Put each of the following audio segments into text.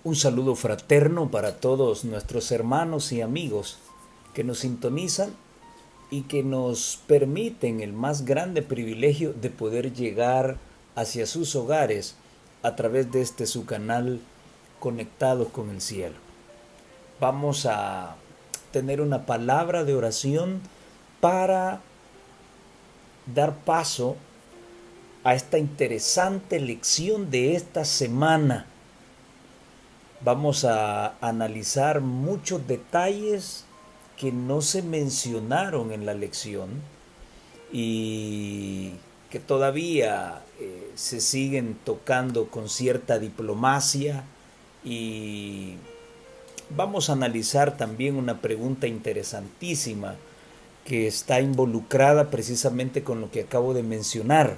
Un saludo fraterno para todos nuestros hermanos y amigos que nos sintonizan y que nos permiten el más grande privilegio de poder llegar hacia sus hogares a través de este su canal Conectados con el Cielo. Vamos a tener una palabra de oración para dar paso a esta interesante lección de esta semana. Vamos a analizar muchos detalles que no se mencionaron en la lección y que todavía se siguen tocando con cierta diplomacia, y vamos a analizar también una pregunta interesantísima que está involucrada precisamente con lo que acabo de mencionar: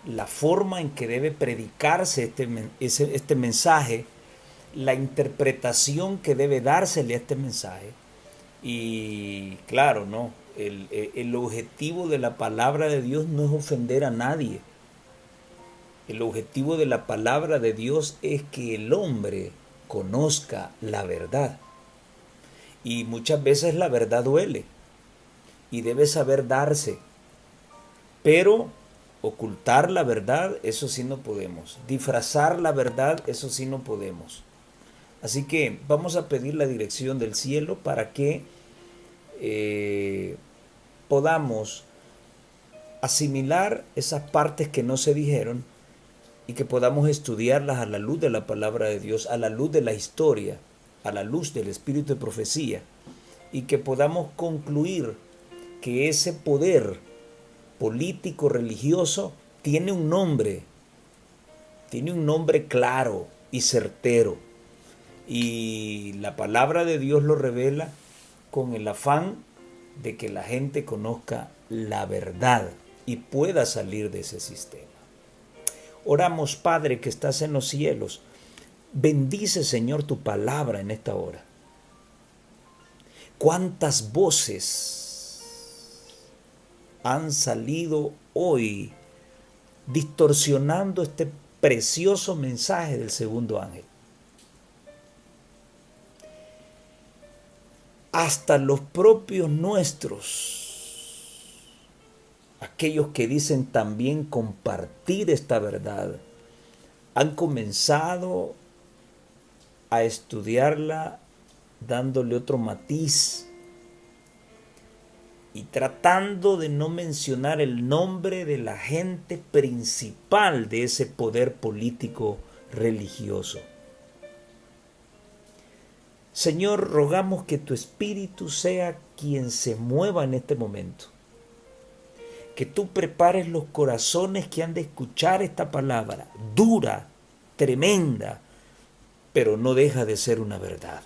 la forma en que debe predicarse este mensaje, la interpretación que debe dársele a este mensaje. Y claro, ¿no? El objetivo de la palabra de Dios no es ofender a nadie. El objetivo de la palabra de Dios es que el hombre conozca la verdad. Y muchas veces la verdad duele y debe saber darse. Pero ocultar la verdad, eso sí no podemos. Disfrazar la verdad, eso sí no podemos. Así que vamos a pedir la dirección del cielo para que podamos asimilar esas partes que no se dijeron y que podamos estudiarlas a la luz de la palabra de Dios, a la luz de la historia, a la luz del espíritu de profecía, y que podamos concluir que ese poder político religioso tiene un nombre claro y certero. Y la palabra de Dios lo revela con el afán de que la gente conozca la verdad y pueda salir de ese sistema. Oramos, Padre que estás en los cielos. Bendice, Señor, tu palabra en esta hora. ¿Cuántas voces han salido hoy distorsionando este precioso mensaje del segundo ángel? Hasta los propios nuestros, aquellos que dicen también compartir esta verdad, han comenzado a estudiarla dándole otro matiz y tratando de no mencionar el nombre de la gente principal de ese poder político religioso. Señor, rogamos que tu Espíritu sea quien se mueva en este momento. Que tú prepares los corazones que han de escuchar esta palabra, dura, tremenda, pero no deja de ser una verdad.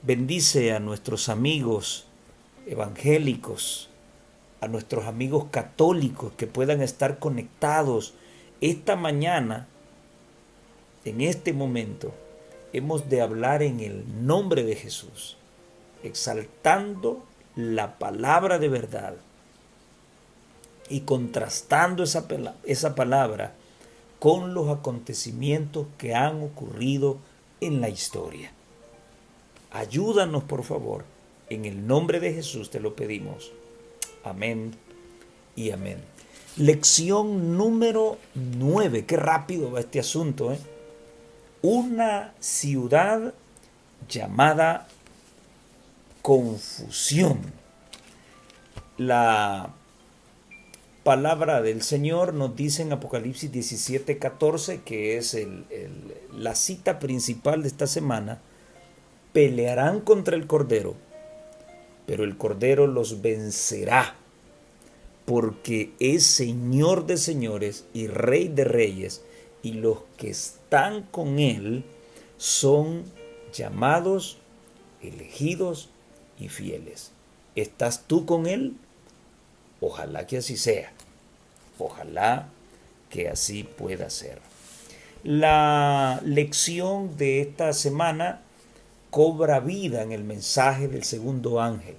Bendice a nuestros amigos evangélicos, a nuestros amigos católicos que puedan estar conectados esta mañana, en este momento. Hemos de hablar en el nombre de Jesús, exaltando la palabra de verdad y contrastando esa palabra con los acontecimientos que han ocurrido en la historia. Ayúdanos, por favor. En el nombre de Jesús te lo pedimos. Amén y amén. Lección número 9. Qué rápido va este asunto, ¿eh? Una ciudad llamada confusión. La palabra del Señor nos dice en Apocalipsis 17:14, que es la cita principal de esta semana: pelearán contra el Cordero, pero el Cordero los vencerá, porque es Señor de señores y Rey de reyes, y los que están con Él son llamados, elegidos y fieles. ¿Estás tú con Él? Ojalá que así sea. Ojalá que así pueda ser. La lección de esta semana cobra vida en el mensaje del segundo ángel.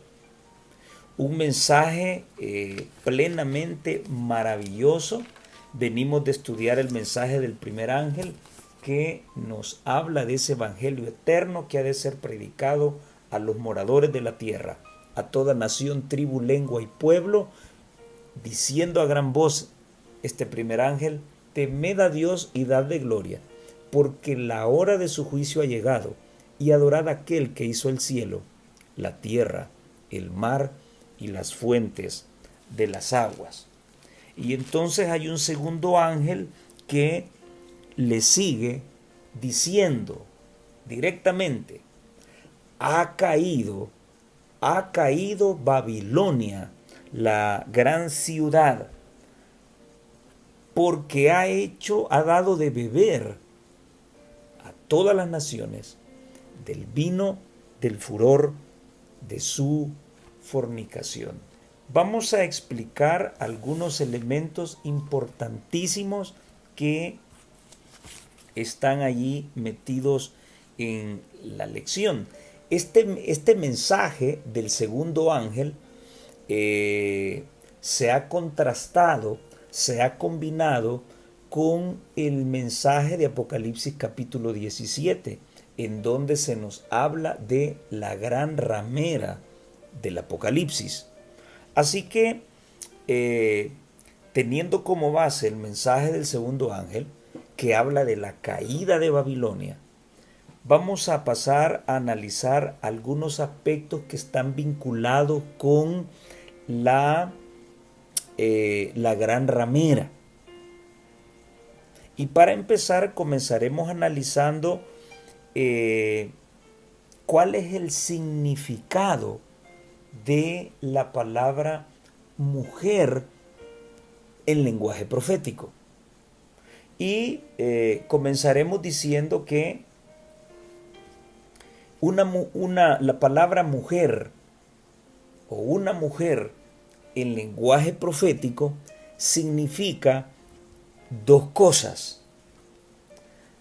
Un mensaje plenamente maravilloso. Venimos de estudiar el mensaje del primer ángel que nos habla de ese evangelio eterno que ha de ser predicado a los moradores de la tierra, a toda nación, tribu, lengua y pueblo, diciendo a gran voz este primer ángel: temed a Dios y dadle gloria, porque la hora de su juicio ha llegado, y adorad a aquel que hizo el cielo, la tierra, el mar y las fuentes de las aguas. Y entonces hay un segundo ángel que le sigue diciendo directamente: ha caído Babilonia, la gran ciudad, porque ha dado de beber a todas las naciones del vino del furor de su fornicación. Vamos a explicar algunos elementos importantísimos que están allí metidos en la lección. Este mensaje del segundo ángel se ha contrastado, se ha combinado con el mensaje de Apocalipsis capítulo 17, en donde se nos habla de la gran ramera del Apocalipsis. Así que, teniendo como base el mensaje del segundo ángel, que habla de la caída de Babilonia, vamos a pasar a analizar algunos aspectos que están vinculados con la gran ramera. Y para empezar, comenzaremos analizando cuál es el significado de la palabra mujer en lenguaje profético. Y comenzaremos diciendo que la palabra mujer o una mujer en lenguaje profético significa dos cosas.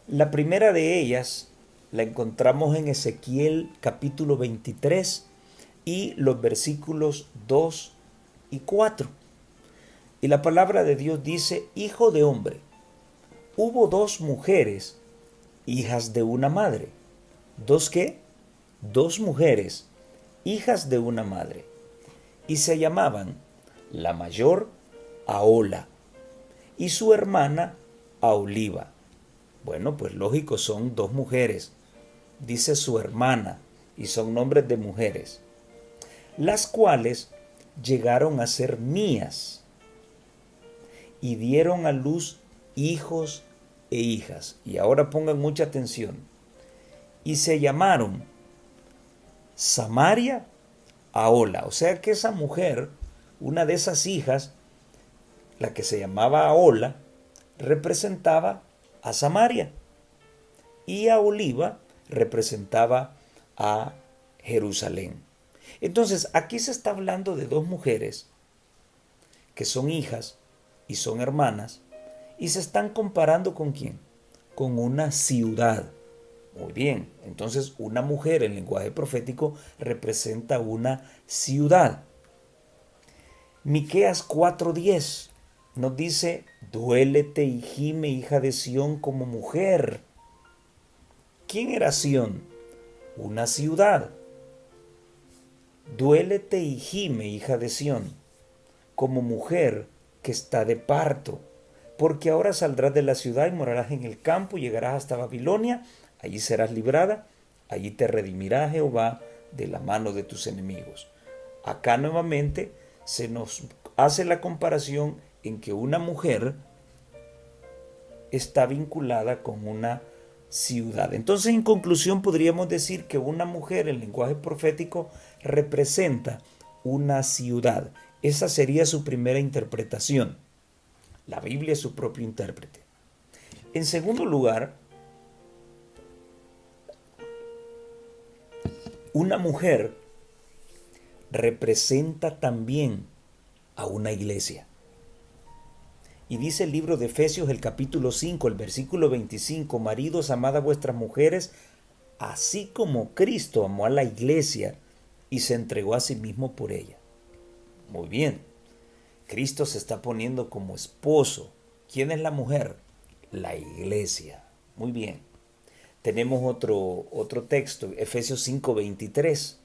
La primera de ellas la encontramos en Ezequiel capítulo 23 y los versículos 2 y 4. Y la palabra de Dios dice: hijo de hombre, hubo dos mujeres, hijas de una madre. ¿Dos qué? Dos mujeres, hijas de una madre. Y se llamaban la mayor Ahola y su hermana Aholiba. Bueno, pues lógico, son dos mujeres. Dice su hermana, y son nombres de mujeres, las cuales llegaron a ser mías y dieron a luz hijos e hijas. Y ahora pongan mucha atención. Y se llamaron Samaria Ahola. O sea que esa mujer, una de esas hijas, la que se llamaba Ahola, representaba a Samaria, y Aholiba representaba a Jerusalén. Entonces, aquí se está hablando de dos mujeres que son hijas y son hermanas, y se están comparando ¿con quién? Con una ciudad. Muy bien, entonces una mujer en lenguaje profético representa una ciudad. Miqueas 4:10 nos dice: duélete y gime, hija de Sión, como mujer. ¿Quién era Sión? Una ciudad. Duélete y gime, hija de Sión, como mujer que está de parto, porque ahora saldrás de la ciudad y morarás en el campo y llegarás hasta Babilonia. Allí serás librada, allí te redimirá Jehová de la mano de tus enemigos. Acá nuevamente se nos hace la comparación en que una mujer está vinculada con una ciudad. Entonces, en conclusión, podríamos decir que una mujer en lenguaje profético representa una ciudad. Esa sería su primera interpretación. La Biblia es su propio intérprete. En segundo lugar, una mujer representa también a una iglesia. Y dice el libro de Efesios, el capítulo 5, el versículo 25: maridos, amad a vuestras mujeres, así como Cristo amó a la iglesia y se entregó a sí mismo por ella. Muy bien, Cristo se está poniendo como esposo. ¿Quién es la mujer? La iglesia. Muy bien. Tenemos otro texto, Efesios 5:23.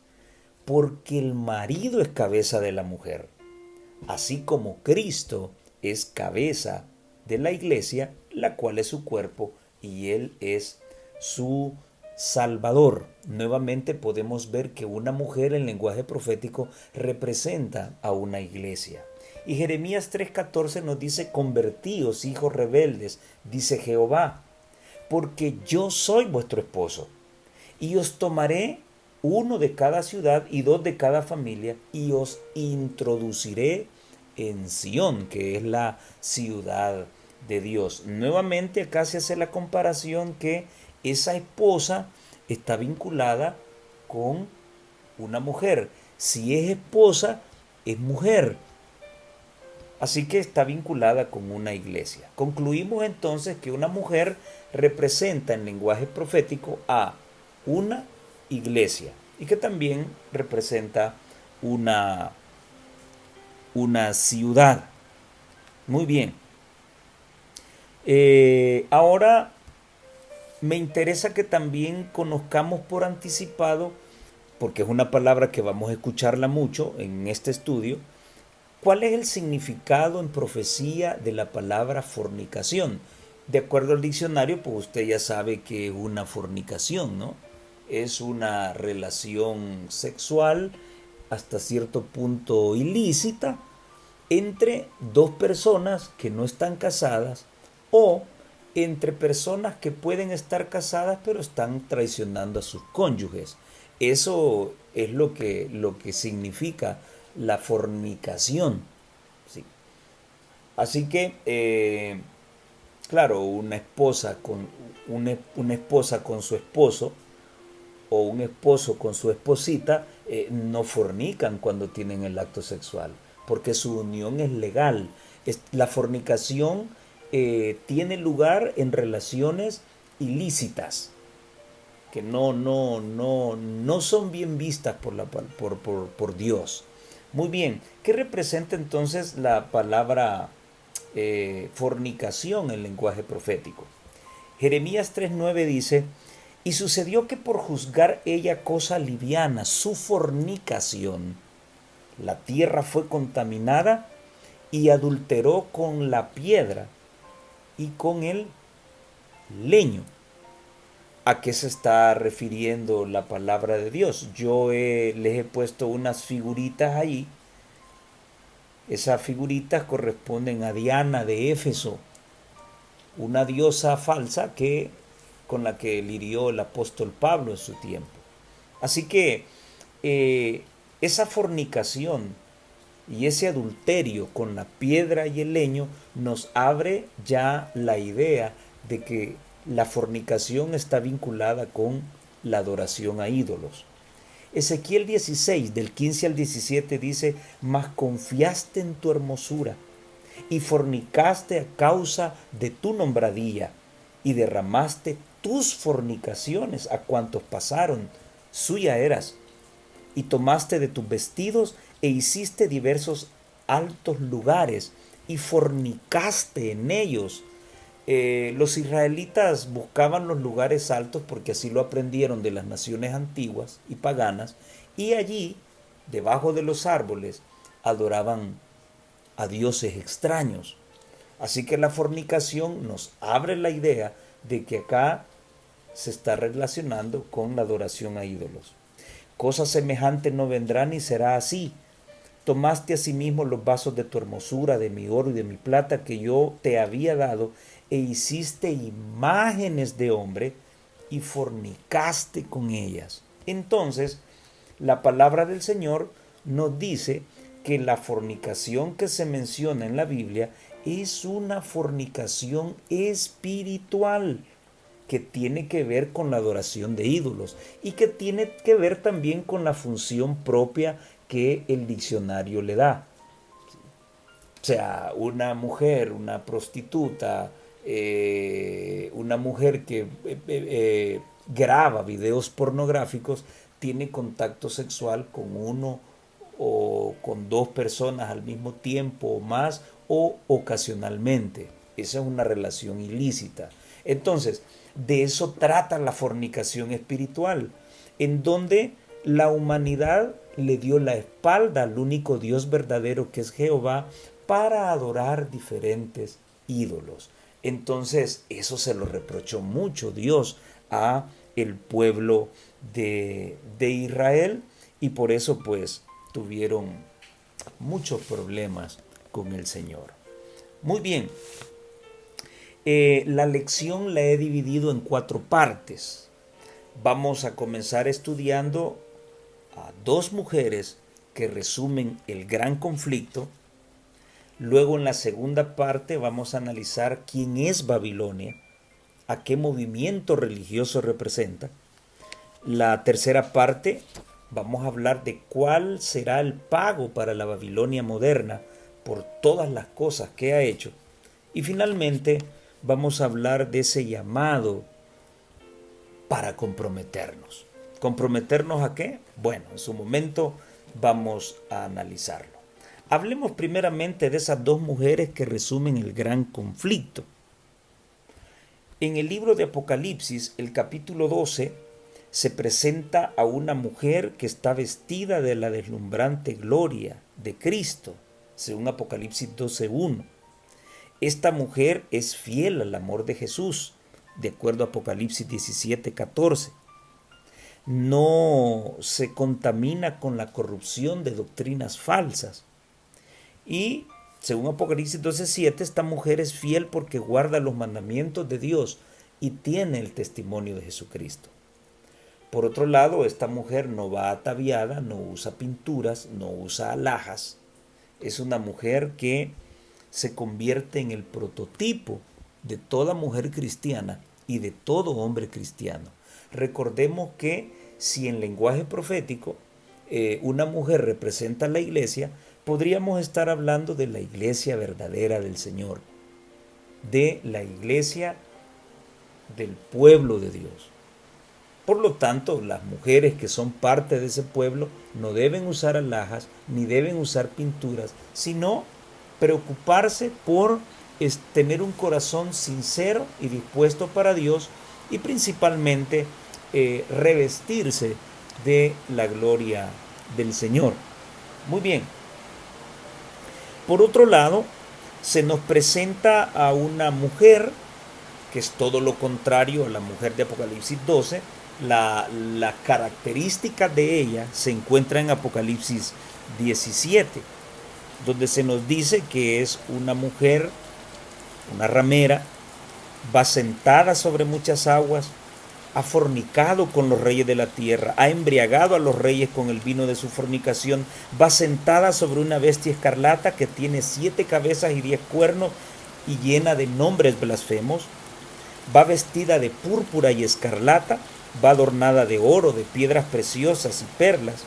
Porque el marido es cabeza de la mujer, así como Cristo es cabeza de la iglesia, la cual es su cuerpo y Él es su Salvador. Nuevamente podemos ver que una mujer en lenguaje profético representa a una iglesia. Y Jeremías 3:14 nos dice, convertíos, hijos rebeldes, dice Jehová, porque yo soy vuestro esposo, y os tomaré uno de cada ciudad y dos de cada familia, y os introduciré en Sión, que es la ciudad de Dios. Nuevamente acá se hace la comparación que esa esposa está vinculada con una mujer. Si es esposa, es mujer. Así que está vinculada con una iglesia. Concluimos entonces que una mujer representa en lenguaje profético a una iglesia y que también representa una, una ciudad. Muy bien. Ahora me interesa que también conozcamos por anticipado, porque es una palabra que vamos a escucharla mucho en este estudio. ¿Cuál es el significado en profecía de la palabra fornicación? De acuerdo al diccionario, pues usted ya sabe que es una fornicación, ¿no? Es una relación sexual hasta cierto punto ilícita entre dos personas que no están casadas o entre personas que pueden estar casadas pero están traicionando a sus cónyuges. Eso es lo que significa la fornicación. ¿Sí? Así que, claro, una esposa con su esposo o un esposo con su esposita no fornican cuando tienen el acto sexual, porque su unión es legal. La fornicación tiene lugar en relaciones ilícitas que no son bien vistas por Dios. Muy bien, ¿qué representa entonces la palabra fornicación en lenguaje profético? Jeremías 3:9 dice, y sucedió que por juzgar ella cosa liviana, su fornicación, la tierra fue contaminada y adulteró con la piedra y con el leño. ¿A qué se está refiriendo la palabra de Dios? Les he puesto unas figuritas ahí. Esas figuritas corresponden a Diana de Éfeso, una diosa falsa con la que lidió el apóstol Pablo en su tiempo. Así que esa fornicación y ese adulterio con la piedra y el leño nos abre ya la idea de que la fornicación está vinculada con la adoración a ídolos. Ezequiel 16, del 15 al 17 dice, mas confiaste en tu hermosura y fornicaste a causa de tu nombradía y derramaste tus fornicaciones a cuantos pasaron, suya eras, y tomaste de tus vestidos e hiciste diversos altos lugares y fornicaste en ellos. Los israelitas buscaban los lugares altos porque así lo aprendieron de las naciones antiguas y paganas, y allí, debajo de los árboles, adoraban a dioses extraños. Así que la fornicación nos abre la idea de que acá se está relacionando con la adoración a ídolos. Cosa semejante no vendrá ni será así. Tomaste asimismo los vasos de tu hermosura, de mi oro y de mi plata que yo te había dado, e hiciste imágenes de hombre y fornicaste con ellas. Entonces, la palabra del Señor nos dice que la fornicación que se menciona en la Biblia es una fornicación espiritual que tiene que ver con la adoración de ídolos y que tiene que ver también con la función propia que el diccionario le da. O sea, una mujer, una prostituta, una mujer que graba videos pornográficos, tiene contacto sexual con uno o con dos personas al mismo tiempo o más o ocasionalmente. Esa es una relación ilícita. Entonces, De eso trata la fornicación espiritual, en donde la humanidad le dio la espalda al único Dios verdadero que es Jehová para adorar diferentes ídolos. Entonces, eso se lo reprochó mucho Dios a el pueblo de Israel, y por eso pues tuvieron muchos problemas con el Señor. Muy bien, la lección la he dividido en 4 partes. Vamos a comenzar estudiando a 2 mujeres que resumen el gran conflicto. Luego en la segunda parte vamos a analizar quién es Babilonia, a qué movimiento religioso representa. La tercera parte vamos a hablar de cuál será el pago para la Babilonia moderna por todas las cosas que ha hecho. Y finalmente vamos a hablar de ese llamado para comprometernos. ¿Comprometernos a qué? Bueno, en su momento vamos a analizarlo. Hablemos primeramente de esas 2 mujeres que resumen el gran conflicto. En el libro de Apocalipsis, el capítulo 12, se presenta a una mujer que está vestida de la deslumbrante gloria de Cristo, según Apocalipsis 12:1. Esta mujer es fiel al amor de Jesús, de acuerdo a Apocalipsis 17:14. No se contamina con la corrupción de doctrinas falsas. Y según Apocalipsis 12:7, esta mujer es fiel porque guarda los mandamientos de Dios y tiene el testimonio de Jesucristo. Por otro lado, esta mujer no va ataviada, no usa pinturas, no usa alhajas. Es una mujer que se convierte en el prototipo de toda mujer cristiana y de todo hombre cristiano. Recordemos que si en lenguaje profético una mujer representa a la iglesia, podríamos estar hablando de la iglesia verdadera del Señor, de la iglesia del pueblo de Dios. Por lo tanto, las mujeres que son parte de ese pueblo no deben usar alhajas ni deben usar pinturas, sino preocuparse por tener un corazón sincero y dispuesto para Dios, y principalmente revestirse de la gloria del Señor. Muy bien. Por otro lado, se nos presenta a una mujer que es todo lo contrario a la mujer de Apocalipsis 12. La característica de ella se encuentra en Apocalipsis 17, donde se nos dice que es una mujer, una ramera, va sentada sobre muchas aguas, ha fornicado con los reyes de la tierra, ha embriagado a los reyes con el vino de su fornicación, va sentada sobre una bestia escarlata que tiene 7 cabezas y 10 cuernos y llena de nombres blasfemos, va vestida de púrpura y escarlata, va adornada de oro, de piedras preciosas y perlas,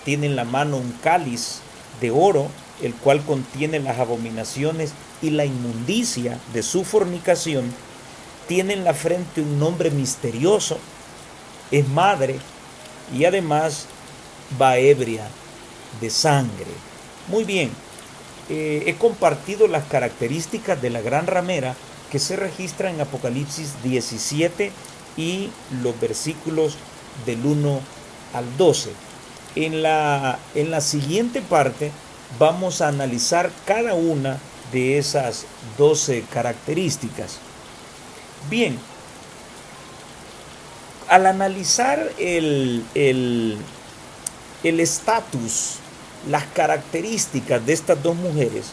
tiene en la mano un cáliz de oro, el cual contiene las abominaciones y la inmundicia de su fornicación, tiene en la frente un nombre misterioso, es madre y además va ebria de sangre. Muy bien, he compartido las características de la gran ramera que se registran en Apocalipsis 17 y los versículos del 1 al 12. En la siguiente parte vamos a analizar cada una de esas 12 características. Bien, al analizar el estatus, las características de estas 2 mujeres,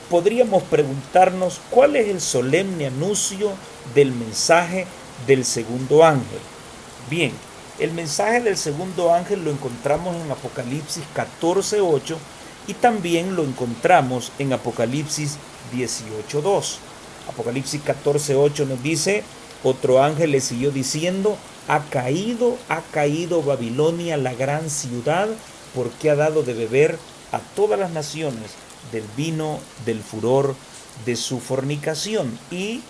podríamos preguntarnos cuál es el solemne anuncio del mensaje del segundo ángel. Bien, el mensaje del segundo ángel lo encontramos en Apocalipsis 14:8 y también lo encontramos en Apocalipsis 18:2. Apocalipsis 14:8 nos dice: otro ángel le siguió diciendo, ha caído Babilonia, la gran ciudad, porque ha dado de beber a todas las naciones del vino del furor de su fornicación. Y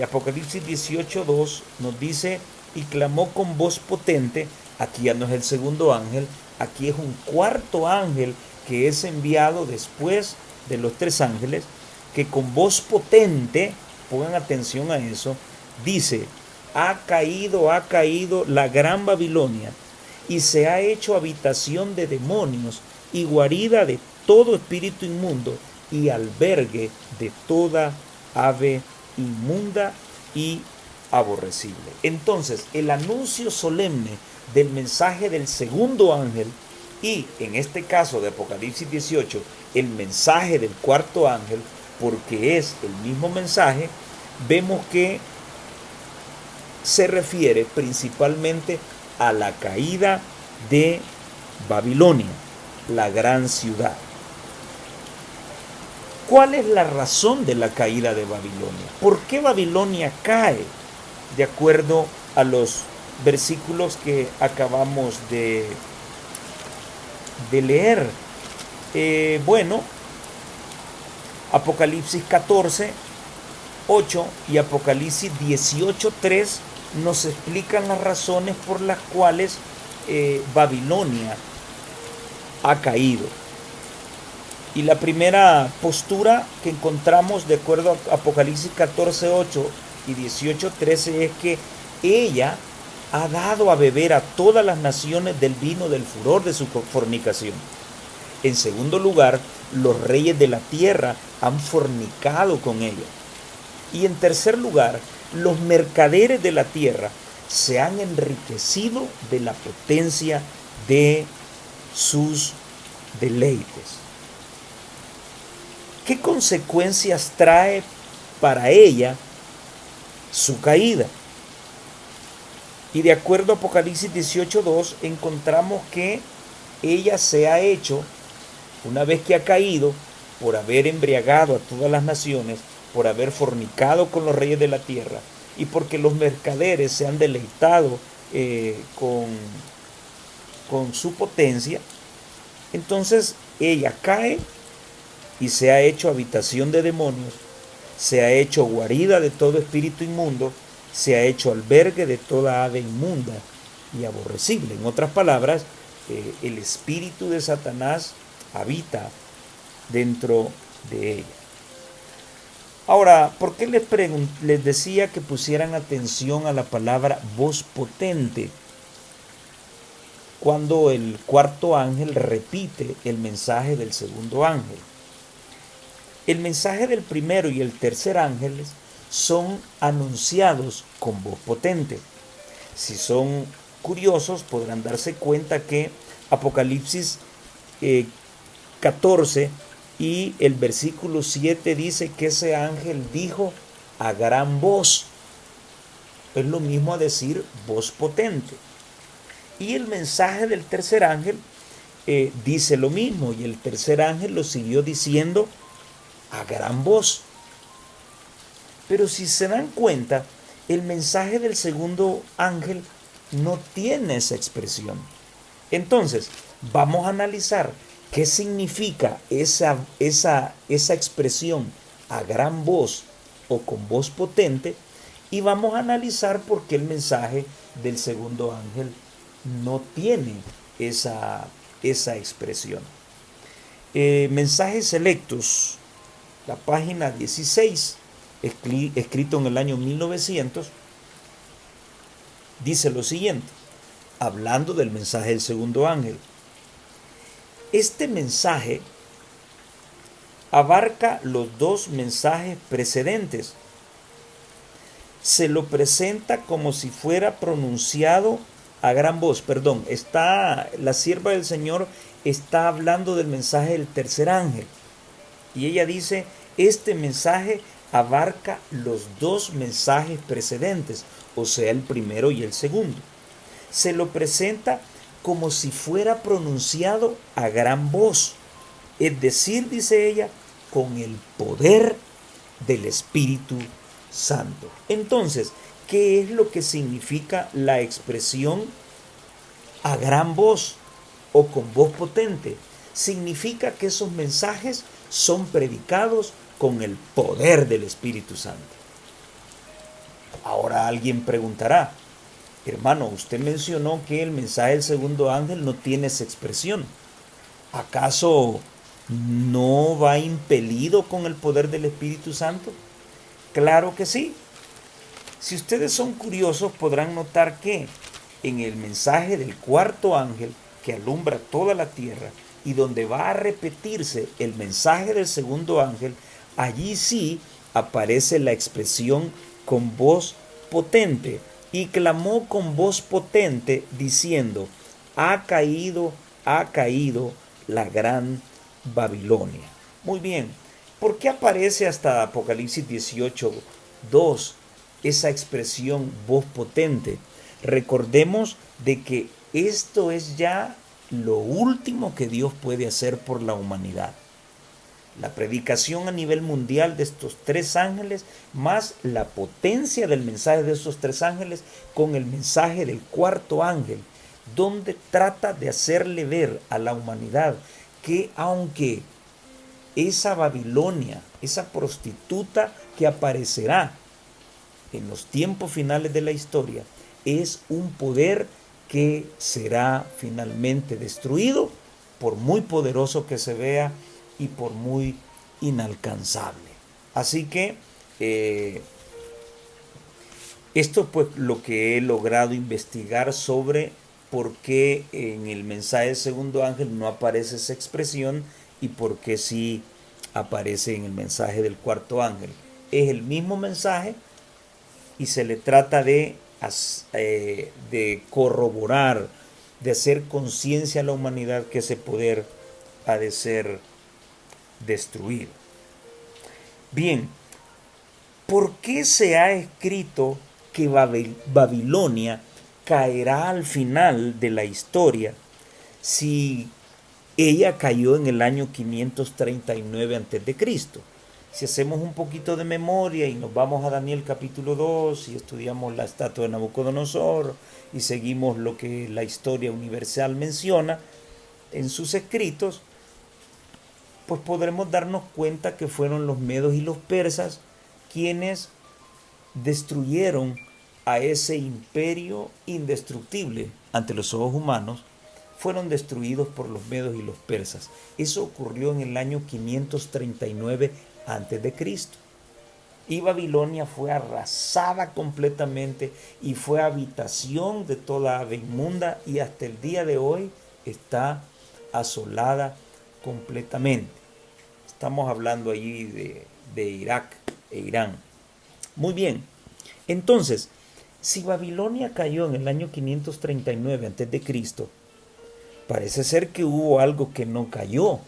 Apocalipsis 18:2 nos dice, y clamó con voz potente. Aquí ya no es el segundo ángel, aquí es un cuarto ángel que es enviado después de los 3 ángeles, que con voz potente, pongan atención a eso, dice, ha caído la gran Babilonia y se ha hecho habitación de demonios y guarida de todo espíritu inmundo y albergue de toda ave inmunda y aborrecible. Entonces, el anuncio solemne del mensaje del segundo ángel y, en este caso de Apocalipsis 18, el mensaje del cuarto ángel, porque es el mismo mensaje, vemos que se refiere principalmente a la caída de Babilonia, la gran ciudad. ¿Cuál es la razón de la caída de Babilonia? ¿Por qué Babilonia cae? De acuerdo a los versículos que acabamos de leer. Bueno, Apocalipsis 14, 8 y Apocalipsis 18, 3 nos explican las razones por las cuales Babilonia ha caído. Y la primera postura que encontramos de acuerdo a Apocalipsis 14, 8 y 18, 13 es que ella ha dado a beber a todas las naciones del vino del furor de su fornicación. En segundo lugar, los reyes de la tierra han fornicado con ella. Y en tercer lugar, los mercaderes de la tierra se han enriquecido de la potencia de sus deleites. ¿Qué consecuencias trae para ella su caída? Y de acuerdo a Apocalipsis 18:2 encontramos que ella se ha hecho, una vez que ha caído, por haber embriagado a todas las naciones, por haber fornicado con los reyes de la tierra y porque los mercaderes se han deleitado con su potencia, entonces ella cae y se ha hecho habitación de demonios, se ha hecho guarida de todo espíritu inmundo, se ha hecho albergue de toda ave inmunda y aborrecible. En otras palabras, el espíritu de Satanás habita dentro de ella. Ahora, ¿por qué les decía que pusieran atención a la palabra voz potente cuando el cuarto ángel repite el mensaje del segundo ángel? El mensaje del primero y el tercer ángeles son anunciados con voz potente. Si son curiosos, podrán darse cuenta que Apocalipsis 14 y el versículo 7 dice que ese ángel dijo a gran voz. Es lo mismo a decir voz potente. Y el mensaje del tercer ángel dice lo mismo, y el tercer ángel lo siguió diciendo a gran voz. Pero si se dan cuenta, el mensaje del segundo ángel no tiene esa expresión. Entonces, vamos a analizar qué significa esa expresión a gran voz o con voz potente, y vamos a analizar por qué el mensaje del segundo ángel no tiene esa expresión. Mensajes selectos, la página 16, escrito en el año 1900, dice lo siguiente, hablando del mensaje del segundo ángel. Este mensaje abarca los dos mensajes precedentes. Se lo presenta como si fuera pronunciado a gran voz. Perdón, la sierva del Señor está hablando del mensaje del tercer ángel. Y ella dice, este mensaje abarca los dos mensajes precedentes, o sea, el primero y el segundo. Se lo presenta como si fuera pronunciado a gran voz, es decir, dice ella, con el poder del Espíritu Santo. Entonces, ¿qué es lo que significa la expresión a gran voz o con voz potente? Significa que esos mensajes son predicados con el poder del Espíritu Santo. Ahora alguien preguntará, hermano, usted mencionó que el mensaje del segundo ángel no tiene esa expresión. ¿Acaso no va impelido con el poder del Espíritu Santo? Claro que sí. Si ustedes son curiosos, podrán notar que en el mensaje del cuarto ángel que alumbra toda la tierra y donde va a repetirse el mensaje del segundo ángel, allí sí aparece la expresión con voz potente, y clamó con voz potente diciendo: ha caído la gran Babilonia. Muy bien, ¿por qué aparece hasta Apocalipsis 18:2 esa expresión voz potente? Recordemos de que esto es ya lo último que Dios puede hacer por la humanidad. La predicación a nivel mundial de estos tres ángeles, más la potencia del mensaje de estos tres ángeles con el mensaje del cuarto ángel, donde trata de hacerle ver a la humanidad que aunque esa Babilonia, esa prostituta que aparecerá en los tiempos finales de la historia, es un poder que será finalmente destruido, por muy poderoso que se vea y por muy inalcanzable. Así que esto es pues lo que he logrado investigar sobre por qué en el mensaje del segundo ángel no aparece esa expresión y por qué sí aparece en el mensaje del cuarto ángel. Es el mismo mensaje y se le trata de corroborar, de hacer conciencia a la humanidad que ese poder ha de ser destruido. Bien, ¿por qué se ha escrito que Babilonia caerá al final de la historia si ella cayó en el año 539 a.C.? Si hacemos un poquito de memoria y nos vamos a Daniel capítulo 2 y estudiamos la estatua de Nabucodonosor y seguimos lo que la historia universal menciona en sus escritos, pues podremos darnos cuenta que fueron los medos y los persas quienes destruyeron a ese imperio indestructible ante los ojos humanos. Fueron destruidos por los medos y los persas. Eso ocurrió en el año 539 a.C. Y Babilonia fue arrasada completamente y fue habitación de toda ave inmunda, y hasta el día de hoy está asolada completamente. Estamos hablando allí de Irak e Irán. Muy bien, entonces, si Babilonia cayó en el año 539 a.C., parece ser que hubo algo que no cayó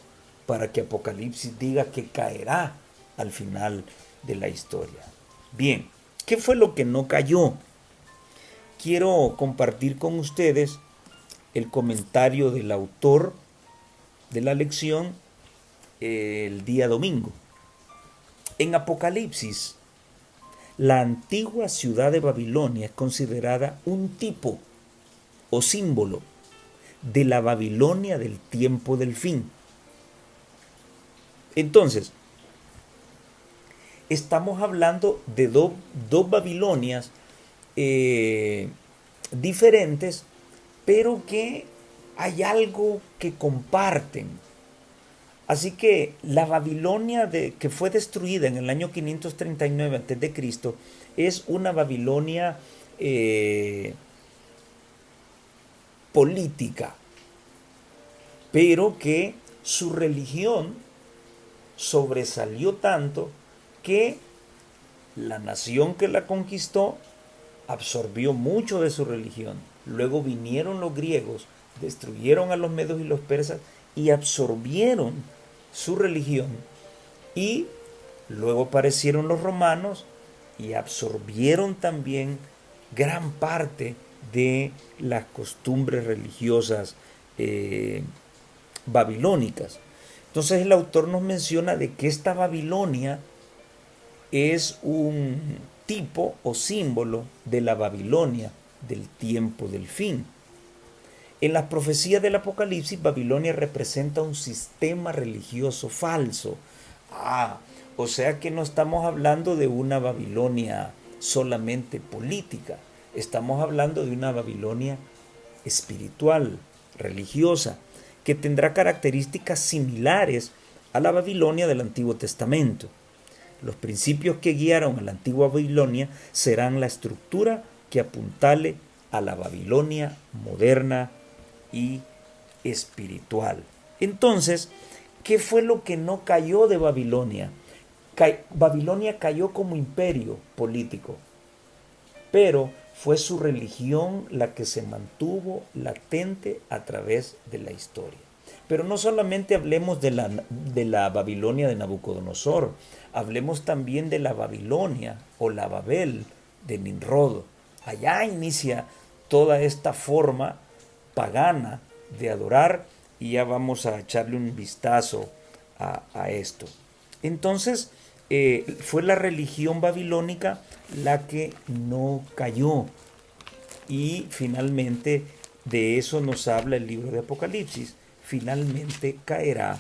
para que Apocalipsis diga que caerá al final de la historia. Bien, ¿qué fue lo que no cayó? Quiero compartir con ustedes el comentario del autor de la lección el día domingo. En Apocalipsis, la antigua ciudad de Babilonia es considerada un tipo o símbolo de la Babilonia del tiempo del fin. Entonces, estamos hablando de dos Babilonias diferentes, pero que hay algo que comparten. Así que la Babilonia que fue destruida en el año 539 a.C. es una Babilonia política, pero que su religión sobresalió tanto que la nación que la conquistó absorbió mucho de su religión. Luego vinieron los griegos, destruyeron a los medos y los persas y absorbieron su religión, y luego aparecieron los romanos y absorbieron también gran parte de las costumbres religiosas babilónicas. Entonces el autor nos menciona de que esta Babilonia es un tipo o símbolo de la Babilonia del tiempo del fin. En las profecías del Apocalipsis, Babilonia representa un sistema religioso falso. O sea que no estamos hablando de una Babilonia solamente política, estamos hablando de una Babilonia espiritual, religiosa, que tendrá características similares a la Babilonia del Antiguo Testamento. Los principios que guiaron a la antigua Babilonia serán la estructura que apuntale a la Babilonia moderna y espiritual. Entonces, ¿qué fue lo que no cayó de Babilonia? Babilonia cayó como imperio político, pero fue su religión la que se mantuvo latente a través de la historia. Pero no solamente hablemos de la Babilonia de Nabucodonosor, hablemos también de la Babilonia o la Babel de Nimrod. Allá inicia toda esta forma pagana de adorar y ya vamos a echarle un vistazo a esto. Entonces, fue la religión babilónica la que no cayó. Y finalmente de eso nos habla el libro de Apocalipsis. Finalmente caerá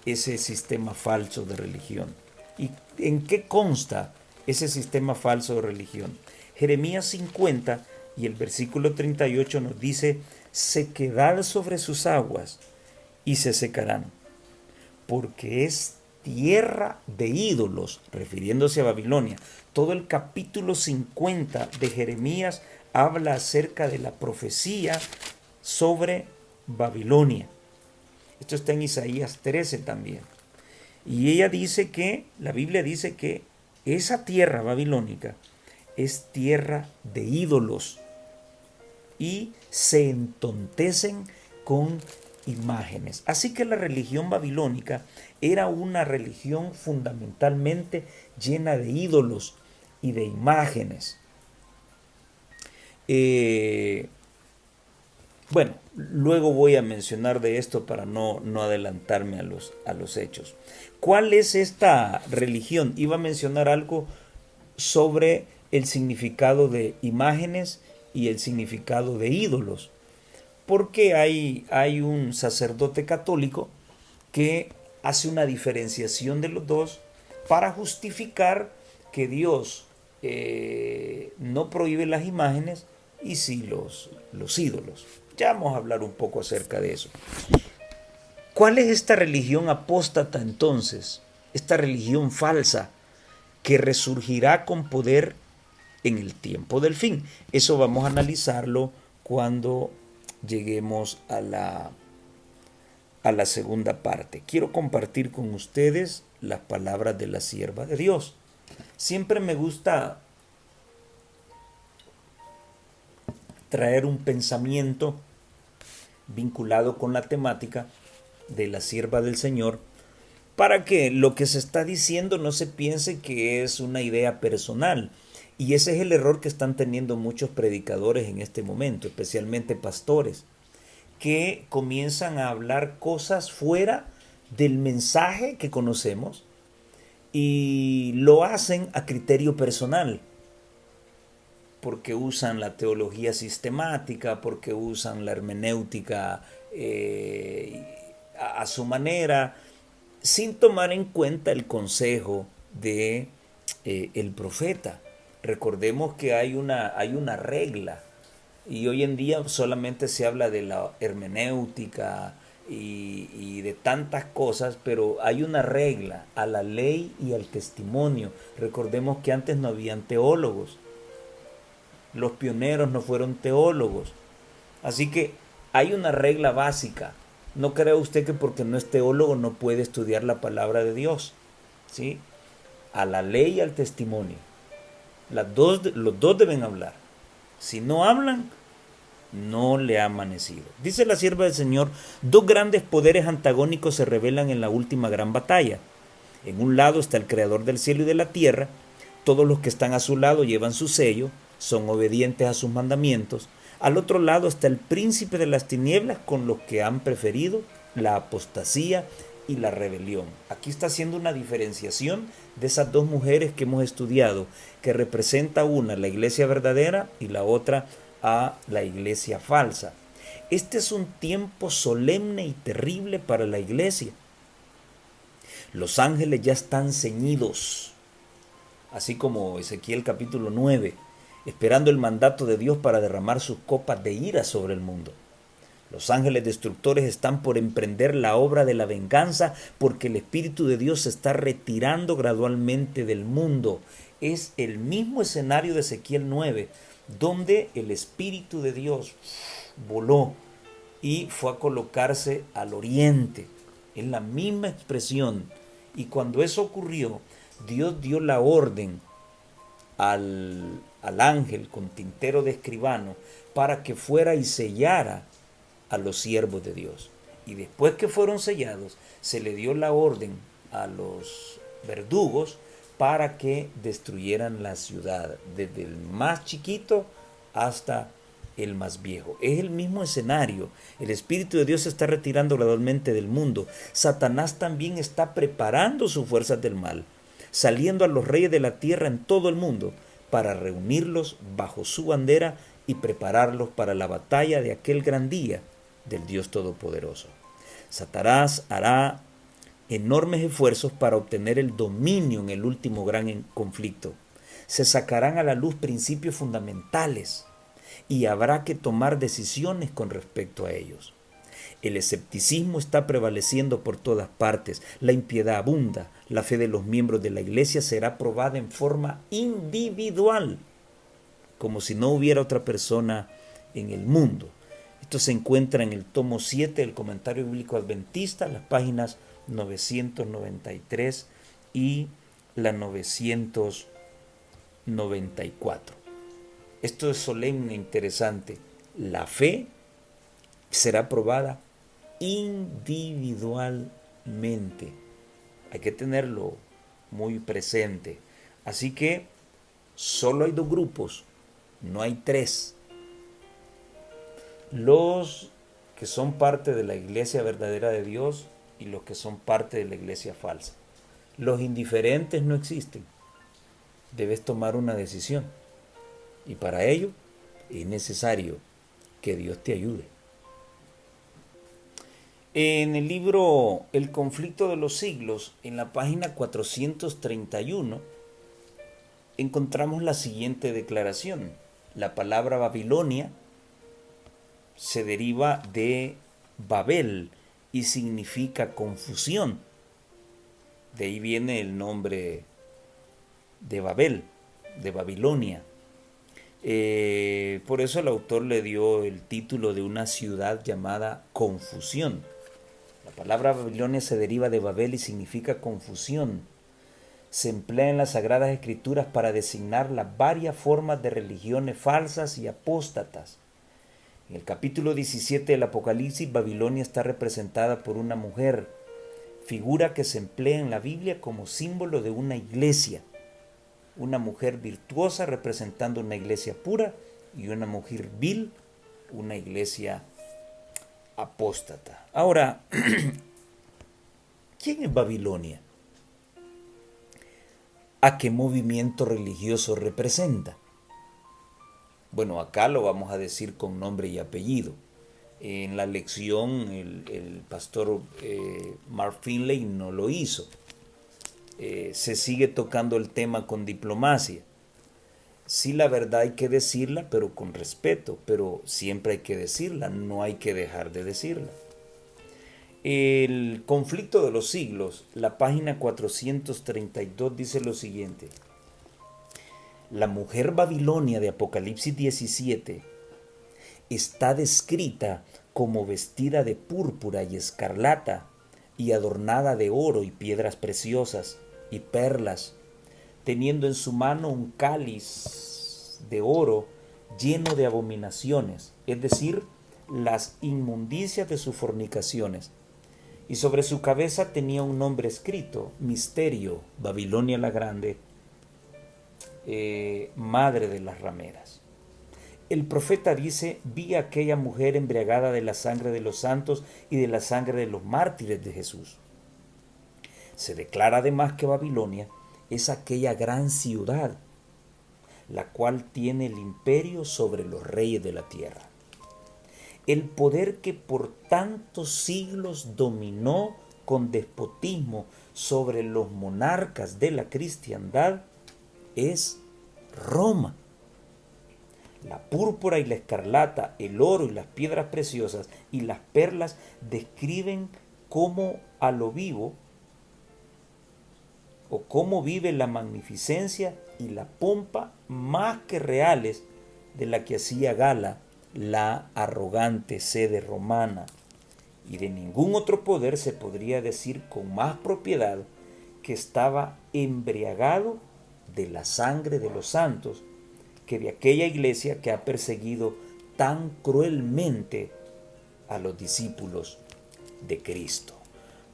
ese sistema falso de religión. ¿Y en qué consta ese sistema falso de religión? Jeremías 50 y el versículo 38 nos dice: sequedad sobre sus aguas y se secarán, porque es tierra de ídolos, refiriéndose a Babilonia. Todo el capítulo 50 de Jeremías habla acerca de la profecía sobre Babilonia. Esto está en Isaías 13 también. Y ella dice que, la Biblia dice que esa tierra babilónica es tierra de ídolos y se entontecen con imágenes. Así que la religión babilónica era una religión fundamentalmente llena de ídolos y de imágenes. Bueno, luego voy a mencionar de esto para no adelantarme a los hechos. ¿Cuál es esta religión? Iba a mencionar algo sobre el significado de imágenes y el significado de ídolos. Porque hay un sacerdote católico que hace una diferenciación de los dos para justificar que Dios no prohíbe las imágenes y sí los ídolos. Ya vamos a hablar un poco acerca de eso. ¿Cuál es esta religión apóstata entonces? Esta religión falsa que resurgirá con poder en el tiempo del fin. Eso vamos a analizarlo cuando lleguemos a la segunda parte. Quiero compartir con ustedes las palabras de la sierva de Dios. Siempre me gusta traer un pensamiento vinculado con la temática de la sierva del Señor para que lo que se está diciendo no se piense que es una idea personal. Y ese es el error que están teniendo muchos predicadores en este momento, especialmente pastores, que comienzan a hablar cosas fuera del mensaje que conocemos y lo hacen a criterio personal, porque usan la teología sistemática, porque usan la hermenéutica a su manera, sin tomar en cuenta el consejo de el profeta. Recordemos que hay una regla, y hoy en día solamente se habla de la hermenéutica y de tantas cosas, pero hay una regla: a la ley y al testimonio. Recordemos que antes no habían teólogos, los pioneros no fueron teólogos, así que hay una regla básica. No crea usted que porque no es teólogo no puede estudiar la palabra de Dios, ¿sí? A la ley y al testimonio. Los dos deben hablar. Si no hablan, no le ha amanecido. Dice la sierva del Señor: dos grandes poderes antagónicos se revelan en la última gran batalla. En un lado está el creador del cielo y de la tierra. Todos los que están a su lado llevan su sello, son obedientes a sus mandamientos. Al otro lado está el príncipe de las tinieblas, con los que han preferido la apostasía y la rebelión. Aquí está haciendo una diferenciación de esas dos mujeres que hemos estudiado, que representa una la iglesia verdadera y la otra a la iglesia falsa. Este es un tiempo solemne y terrible para la iglesia. Los ángeles ya están ceñidos, así como Ezequiel capítulo 9, esperando el mandato de Dios para derramar sus copas de ira sobre el mundo. Los ángeles destructores están por emprender la obra de la venganza porque el Espíritu de Dios se está retirando gradualmente del mundo. Es el mismo escenario de Ezequiel 9, donde el Espíritu de Dios voló y fue a colocarse al oriente. Es la misma expresión. Y cuando eso ocurrió, Dios dio la orden al ángel con tintero de escribano para que fuera y sellara a los siervos de Dios. Y después que fueron sellados, se le dio la orden a los verdugos para que destruyeran la ciudad, desde el más chiquito hasta el más viejo. Es el mismo escenario. El Espíritu de Dios se está retirando gradualmente del mundo. Satanás también está preparando sus fuerzas del mal, saliendo a los reyes de la tierra en todo el mundo para reunirlos bajo su bandera y prepararlos para la batalla de aquel gran día del Dios Todopoderoso. Satanás hará enormes esfuerzos para obtener el dominio en el último gran conflicto. Se sacarán a la luz principios fundamentales y habrá que tomar decisiones con respecto a ellos. El escepticismo está prevaleciendo por todas partes, la impiedad abunda, la fe de los miembros de la iglesia será probada en forma individual, como si no hubiera otra persona en el mundo. Esto se encuentra en el tomo 7 del Comentario Bíblico Adventista, las páginas 993 y la 994. Esto es solemne e interesante. La fe será probada individualmente. Hay que tenerlo muy presente. Así que solo hay dos grupos, no hay tres. Los que son parte de la iglesia verdadera de Dios y los que son parte de la iglesia falsa. Los indiferentes no existen. Debes tomar una decisión. Y para ello es necesario que Dios te ayude. En el libro El conflicto de los siglos, en la página 431, encontramos la siguiente declaración. La palabra Babilonia se deriva de Babel y significa confusión. De ahí viene el nombre de Babel, de Babilonia. Por eso el autor le dio el título de una ciudad llamada Confusión. La palabra Babilonia se deriva de Babel y significa confusión. Se emplea en las Sagradas Escrituras para designar las varias formas de religiones falsas y apóstatas. En el capítulo 17 del Apocalipsis, Babilonia está representada por una mujer, figura que se emplea en la Biblia como símbolo de una iglesia. Una mujer virtuosa representando una iglesia pura y una mujer vil, una iglesia apóstata. Ahora, ¿quién es Babilonia? ¿A qué movimiento religioso representa? Bueno, acá lo vamos a decir con nombre y apellido. En la lección el pastor Mark Finley no lo hizo. Se sigue tocando el tema con diplomacia. Sí, la verdad hay que decirla, pero con respeto, pero siempre hay que decirla, no hay que dejar de decirla. El conflicto de los siglos, la página 432 dice lo siguiente. La mujer Babilonia de Apocalipsis 17 está descrita como vestida de púrpura y escarlata y adornada de oro y piedras preciosas y perlas, teniendo en su mano un cáliz de oro lleno de abominaciones, es decir, las inmundicias de sus fornicaciones. Y sobre su cabeza tenía un nombre escrito, Misterio, Babilonia la Grande, madre de las rameras. El profeta dice, vi a aquella mujer embriagada de la sangre de los santos y de la sangre de los mártires de Jesús. Se declara además que Babilonia es aquella gran ciudad, la cual tiene el imperio sobre los reyes de la tierra. El poder que por tantos siglos dominó con despotismo sobre los monarcas de la cristiandad es Roma. La púrpura y la escarlata, el oro y las piedras preciosas y las perlas describen cómo a lo vivo o cómo vive la magnificencia y la pompa más que reales de la que hacía gala la arrogante sede romana. Y de ningún otro poder se podría decir con más propiedad que estaba embriagado de la sangre de los santos que de aquella iglesia que ha perseguido tan cruelmente a los discípulos de Cristo.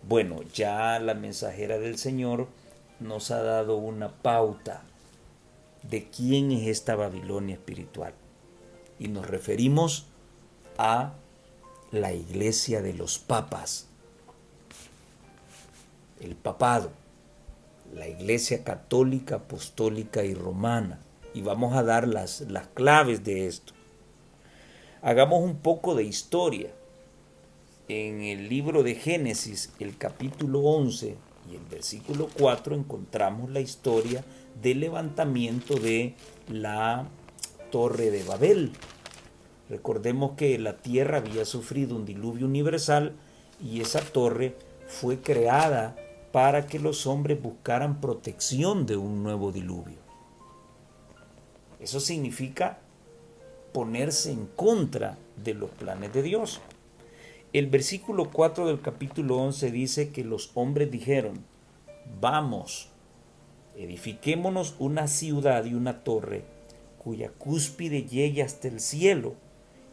Bueno, ya la mensajera del Señor nos ha dado una pauta de quién es esta Babilonia espiritual. Y nos referimos a la iglesia de los papas, el papado, la iglesia católica, apostólica y romana. Y vamos a dar las claves de esto. Hagamos un poco de historia. En el libro de Génesis, el capítulo 11 y el versículo 4, encontramos la historia del levantamiento de la Torre de Babel. Recordemos que la tierra había sufrido un diluvio universal y esa torre fue creada para que los hombres buscaran protección de un nuevo diluvio. Eso significa ponerse en contra de los planes de Dios. El versículo 4 del capítulo 11 dice que los hombres dijeron: vamos, edifiquémonos una ciudad y una torre cuya cúspide llegue hasta el cielo,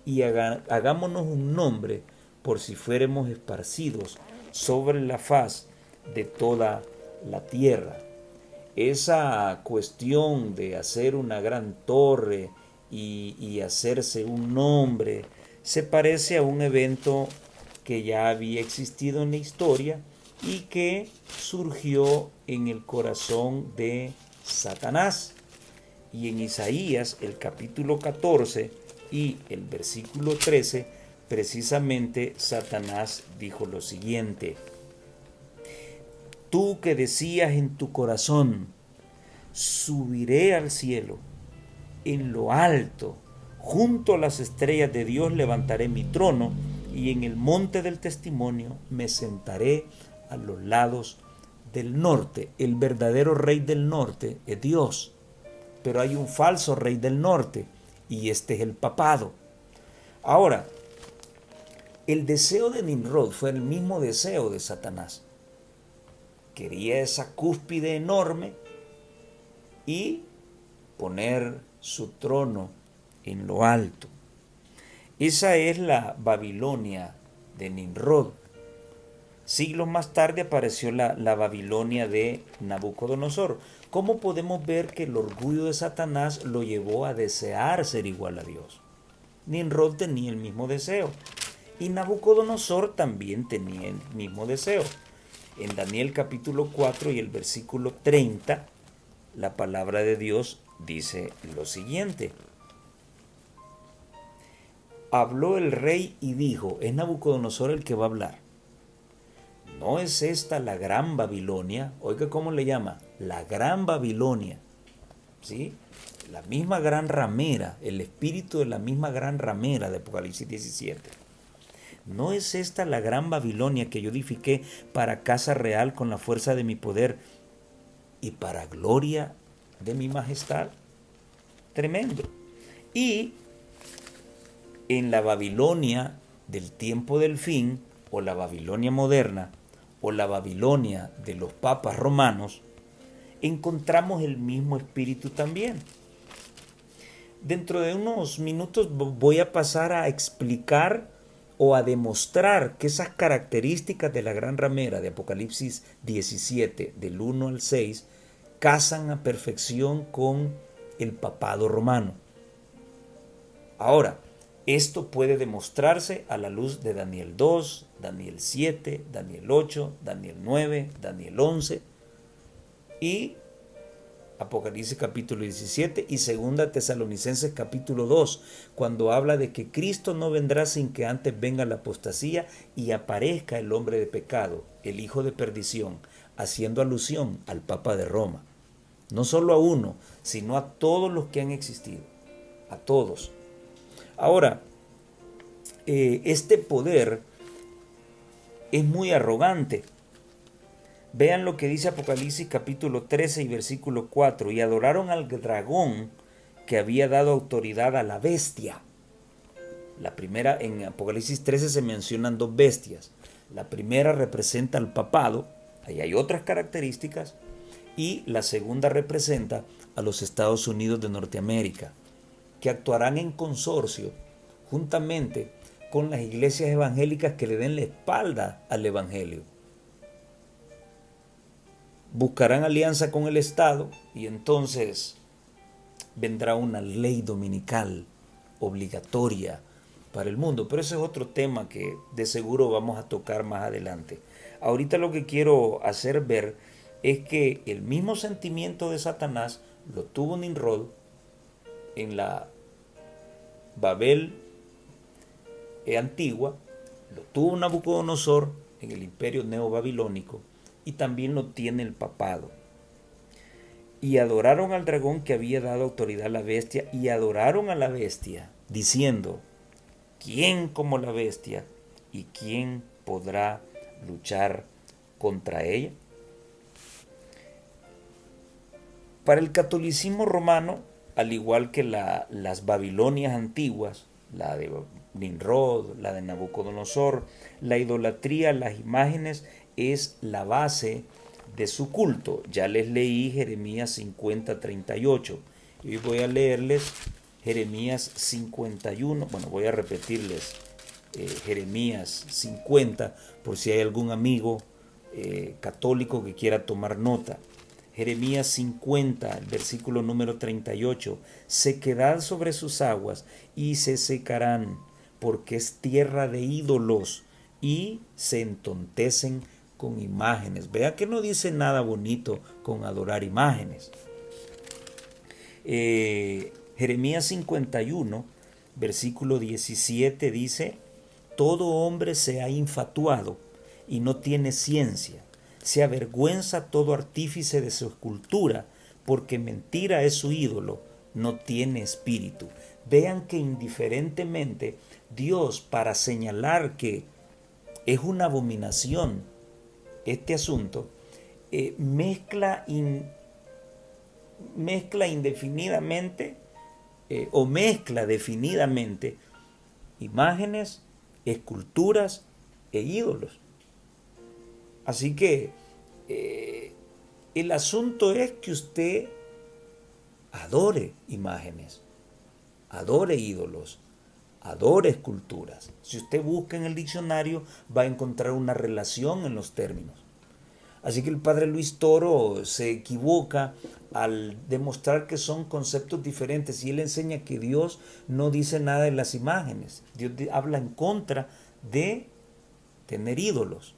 y hagámonos un nombre por si fuéramos esparcidos sobre la faz de toda la tierra. Esa cuestión de hacer una gran torre y hacerse un nombre se parece a un evento que ya había existido en la historia y que surgió en el corazón de Satanás. Y en Isaías, el capítulo 14 y el versículo 13, precisamente Satanás dijo lo siguiente: tú que decías en tu corazón, subiré al cielo, en lo alto, junto a las estrellas de Dios levantaré mi trono, y en el monte del testimonio me sentaré a los lados del norte. El verdadero rey del norte es Dios, pero hay un falso rey del norte, y este es el papado. Ahora, el deseo de Nimrod fue el mismo deseo de Satanás. Quería esa cúspide enorme y poner su trono en lo alto. Esa es la Babilonia de Nimrod. Siglos más tarde apareció la Babilonia de Nabucodonosor. ¿Cómo podemos ver que el orgullo de Satanás lo llevó a desear ser igual a Dios? Nimrod tenía el mismo deseo y Nabucodonosor también tenía el mismo deseo. En Daniel capítulo 4 y el versículo 30, la palabra de Dios dice lo siguiente: habló el rey y dijo, es Nabucodonosor el que va a hablar, ¿no es esta la gran Babilonia? Oiga, ¿cómo le llama? La gran Babilonia, ¿sí? La misma gran ramera, el espíritu de la misma gran ramera de Apocalipsis 17. ¿No es esta la gran Babilonia que yo edifiqué para casa real con la fuerza de mi poder y para gloria de mi majestad? Tremendo. Y en la Babilonia del tiempo del fin, o la Babilonia moderna, o la Babilonia de los papas romanos, encontramos el mismo espíritu también. Dentro de unos minutos voy a pasar a explicar o a demostrar que esas características de la gran ramera de Apocalipsis 17, del 1 al 6, casan a perfección con el papado romano. Ahora, esto puede demostrarse a la luz de Daniel 2, Daniel 7, Daniel 8, Daniel 9, Daniel 11 y Apocalipsis capítulo 17 y 2 Tesalonicenses capítulo 2, cuando habla de que Cristo no vendrá sin que antes venga la apostasía y aparezca el hombre de pecado, el hijo de perdición, haciendo alusión al Papa de Roma. No solo a uno, sino a todos los que han existido. a todos. Ahora, este poder es muy arrogante. Vean lo que dice Apocalipsis capítulo 13 y versículo 4. Y adoraron al dragón que había dado autoridad a la bestia. La primera, en Apocalipsis 13 se mencionan dos bestias. La primera representa al papado, ahí hay otras características, y la segunda representa a los Estados Unidos de Norteamérica, que actuarán en consorcio juntamente con las iglesias evangélicas que le den la espalda al evangelio. Buscarán alianza con el Estado y entonces vendrá una ley dominical obligatoria para el mundo. Pero ese es otro tema que de seguro vamos a tocar más adelante. Ahorita lo que quiero hacer ver es que el mismo sentimiento de Satanás lo tuvo Nimrod en la Babel antigua, lo tuvo Nabucodonosor en el imperio neobabilónico y también lo tiene el papado. Y adoraron al dragón que había dado autoridad a la bestia y adoraron a la bestia, diciendo: ¿quién como la bestia y quién podrá luchar contra ella? Para el catolicismo romano, al igual que las Babilonias antiguas, la de Nimrod, la de Nabucodonosor, la idolatría a las imágenes es la base de su culto. Ya les leí Jeremías 50:38. Y hoy voy a leerles Jeremías 51. Bueno, voy a repetirles Jeremías 50 por si hay algún amigo católico que quiera tomar nota. Jeremías 50, el versículo número 38. Sequedad sobre sus aguas y se secarán, porque es tierra de ídolos y se entontecen con imágenes. Vea que no dice nada bonito con adorar imágenes. Jeremías 51, versículo 17 dice: todo hombre se ha infatuado y no tiene ciencia. Se avergüenza todo artífice de su escultura, porque mentira es su ídolo, no tiene espíritu. Vean que indiferentemente Dios, para señalar que es una abominación este asunto, mezcla indefinidamente o mezcla definidamente imágenes, esculturas e ídolos. Así que el asunto es que usted adore imágenes, adore ídolos, adore esculturas. Si usted busca en el diccionario va a encontrar una relación en los términos. Así que el padre Luis Toro se equivoca al demostrar que son conceptos diferentes y él enseña que Dios no dice nada de las imágenes. Dios habla en contra de tener ídolos.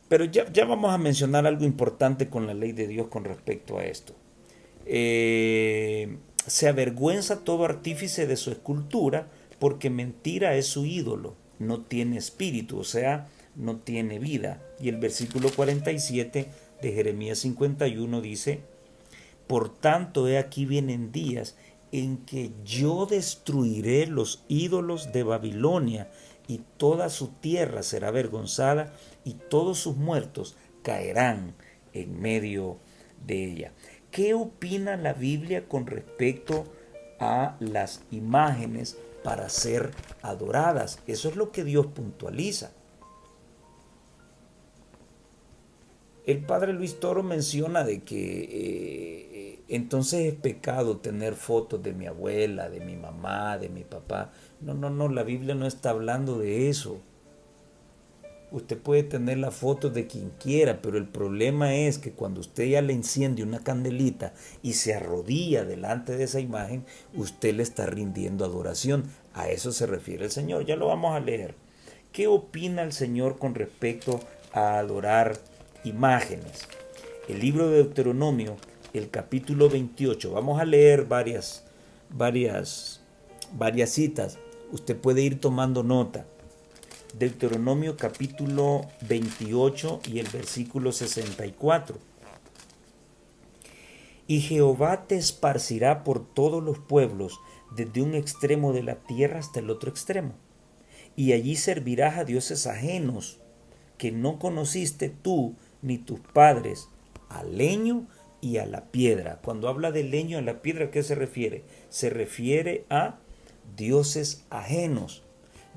Pero ya vamos a mencionar algo importante con la ley de Dios con respecto a esto. Se avergüenza todo artífice de su escultura, porque mentira es su ídolo, no tiene espíritu, o sea, no tiene vida. Y el versículo 47 de Jeremías 51 dice: por tanto, he aquí vienen días en que yo destruiré los ídolos de Babilonia, y toda su tierra será avergonzada, y todos sus muertos caerán en medio de ella. ¿Qué opina la Biblia con respecto a las imágenes para ser adoradas? Eso es lo que Dios puntualiza. El padre Luis Toro menciona de que entonces es pecado tener fotos de mi abuela, de mi mamá, de mi papá. No, la Biblia no está hablando de eso. Usted puede tener las fotos de quien quiera, pero el problema es que cuando usted ya le enciende una candelita y se arrodilla delante de esa imagen, usted le está rindiendo adoración. A eso se refiere el Señor. Ya lo vamos a leer. ¿Qué opina el Señor con respecto a adorar imágenes? El libro de Deuteronomio, el capítulo 28. Vamos a leer varias citas. Usted puede ir tomando nota. Deuteronomio capítulo 28 y el versículo 64. Y Jehová te esparcirá por todos los pueblos, desde un extremo de la tierra hasta el otro extremo. Y allí servirás a dioses ajenos, que no conociste tú ni tus padres, al leño y a la piedra. Cuando habla de leño y a la piedra, ¿a qué se refiere? Se refiere a dioses ajenos,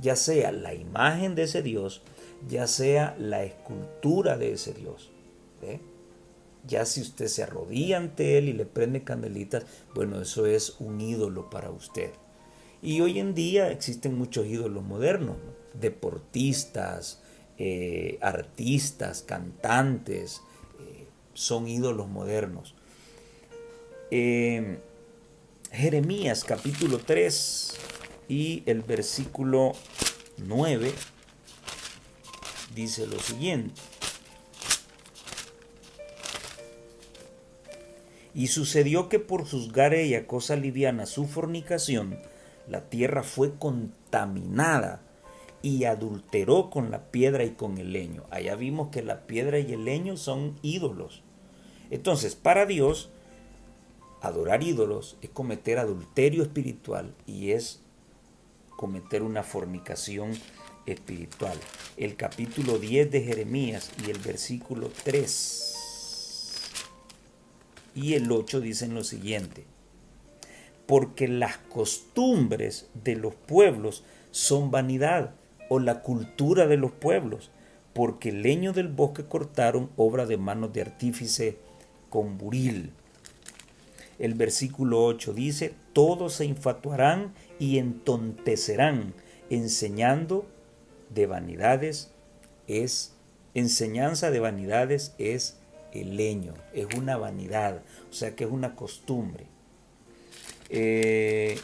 ya sea la imagen de ese dios, ya sea la escultura de ese dios. ¿Ve? Ya si usted se arrodilla ante él y le prende candelitas, bueno, eso es un ídolo para usted. Y hoy en día existen muchos ídolos modernos, ¿no? Deportistas, artistas, cantantes, son ídolos modernos. Jeremías capítulo 3 y el versículo 9 dice lo siguiente. Y sucedió que por juzgar ella cosa liviana su fornicación, la tierra fue contaminada y adulteró con la piedra y con el leño. Allá vimos que la piedra y el leño son ídolos. Entonces, para Dios, adorar ídolos es cometer adulterio espiritual y es cometer una fornicación espiritual. El capítulo 10 de Jeremías y el versículo 3 y el 8 dicen lo siguiente: porque las costumbres de los pueblos son vanidad, o la cultura de los pueblos, porque el leño del bosque cortaron, obra de manos de artífice con buril. El versículo 8 dice: todos se infatuarán y entontecerán, enseñando de vanidades enseñanza de vanidades es el leño, es una vanidad, o sea que es una costumbre.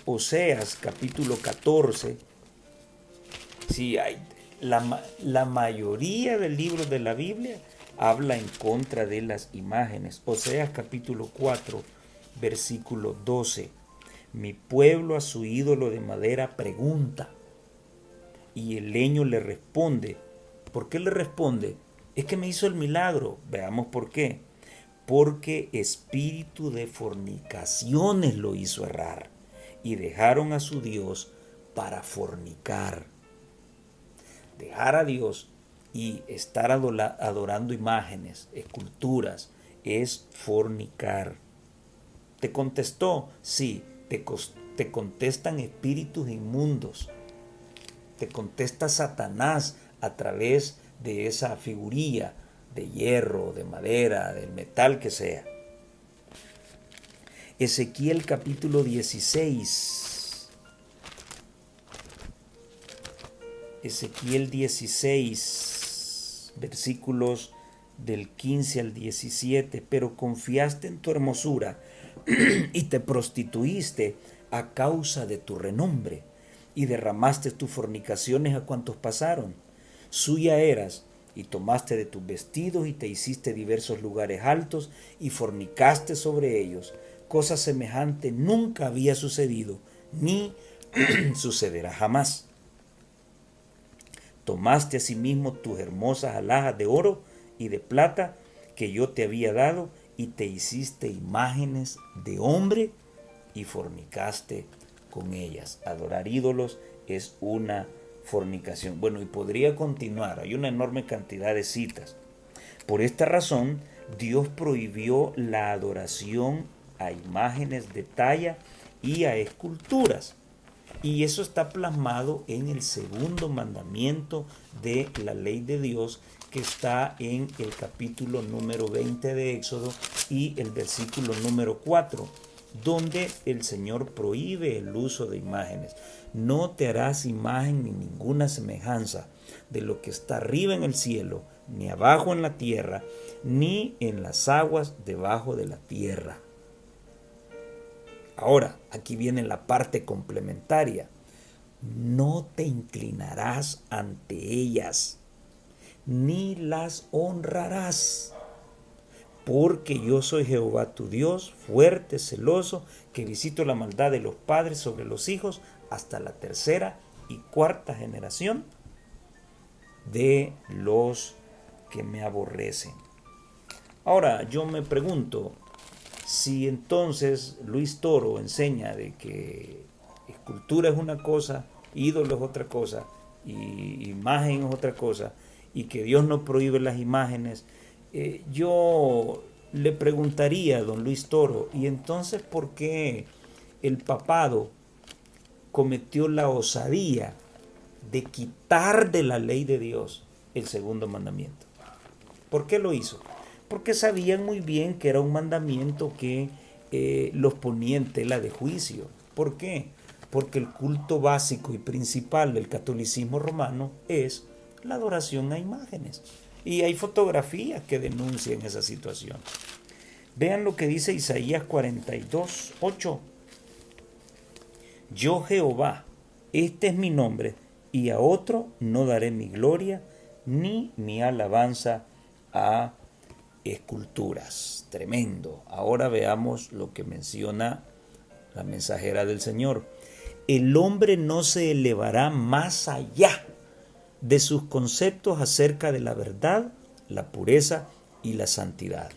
Oseas capítulo 14, sí, la mayoría de libros de la Biblia habla en contra de las imágenes. Oseas capítulo 4, versículo 12. Mi pueblo a su ídolo de madera pregunta, y el leño le responde. ¿Por qué le responde? Es que me hizo el milagro. Veamos por qué. Porque espíritu de fornicaciones lo hizo errar, y dejaron a su Dios para fornicar. Dejar a Dios y estar adorando imágenes, esculturas, es fornicar. ¿Te contestó? Sí, te contestan espíritus inmundos. Te contesta Satanás a través de esa figuría de hierro, de madera, del metal que sea. Ezequiel capítulo 16. Ezequiel 16, versículos del 15 al 17. Pero confiaste en tu hermosura y te prostituiste a causa de tu renombre, y derramaste tus fornicaciones a cuantos pasaron. Suya eras, y tomaste de tus vestidos y te hiciste diversos lugares altos y fornicaste sobre ellos. Cosa semejante nunca había sucedido, ni sucederá jamás. Tomaste asimismo tus hermosas alhajas de oro y de plata que yo te había dado, y te hiciste imágenes de hombre y fornicaste con ellas. Adorar ídolos es una fornicación. Bueno, y podría continuar, hay una enorme cantidad de citas. Por esta razón, Dios prohibió la adoración a imágenes de talla y a esculturas. Y eso está plasmado en el segundo mandamiento de la ley de Dios, que está en el capítulo número 20 de Éxodo y el versículo número 4, donde el Señor prohíbe el uso de imágenes. No te harás imagen ni ninguna semejanza de lo que está arriba en el cielo, ni abajo en la tierra, ni en las aguas debajo de la tierra. Ahora, aquí viene la parte complementaria. No te inclinarás ante ellas, ni las honrarás, porque yo soy Jehová tu Dios, fuerte, celoso, que visito la maldad de los padres sobre los hijos hasta la tercera y cuarta generación de los que me aborrecen. Ahora, yo me pregunto, Si entonces Luis Toro enseña de que escultura es una cosa, ídolo es otra cosa, y imagen es otra cosa, y que Dios no prohíbe las imágenes, yo le preguntaría a don Luis Toro, ¿y entonces por qué el papado cometió la osadía de quitar de la ley de Dios el segundo mandamiento? ¿Por qué lo hizo? Porque sabían muy bien que era un mandamiento que los ponía en tela de juicio. ¿Por qué? Porque el culto básico y principal del catolicismo romano es la adoración a imágenes. Y hay fotografías que denuncian esa situación. Vean lo que dice Isaías 42:8. Yo Jehová, este es mi nombre, y a otro no daré mi gloria ni mi alabanza a esculturas. Tremendo. Ahora veamos lo que menciona la mensajera del Señor. El hombre no se elevará más allá de sus conceptos acerca de la verdad, la pureza y la santidad.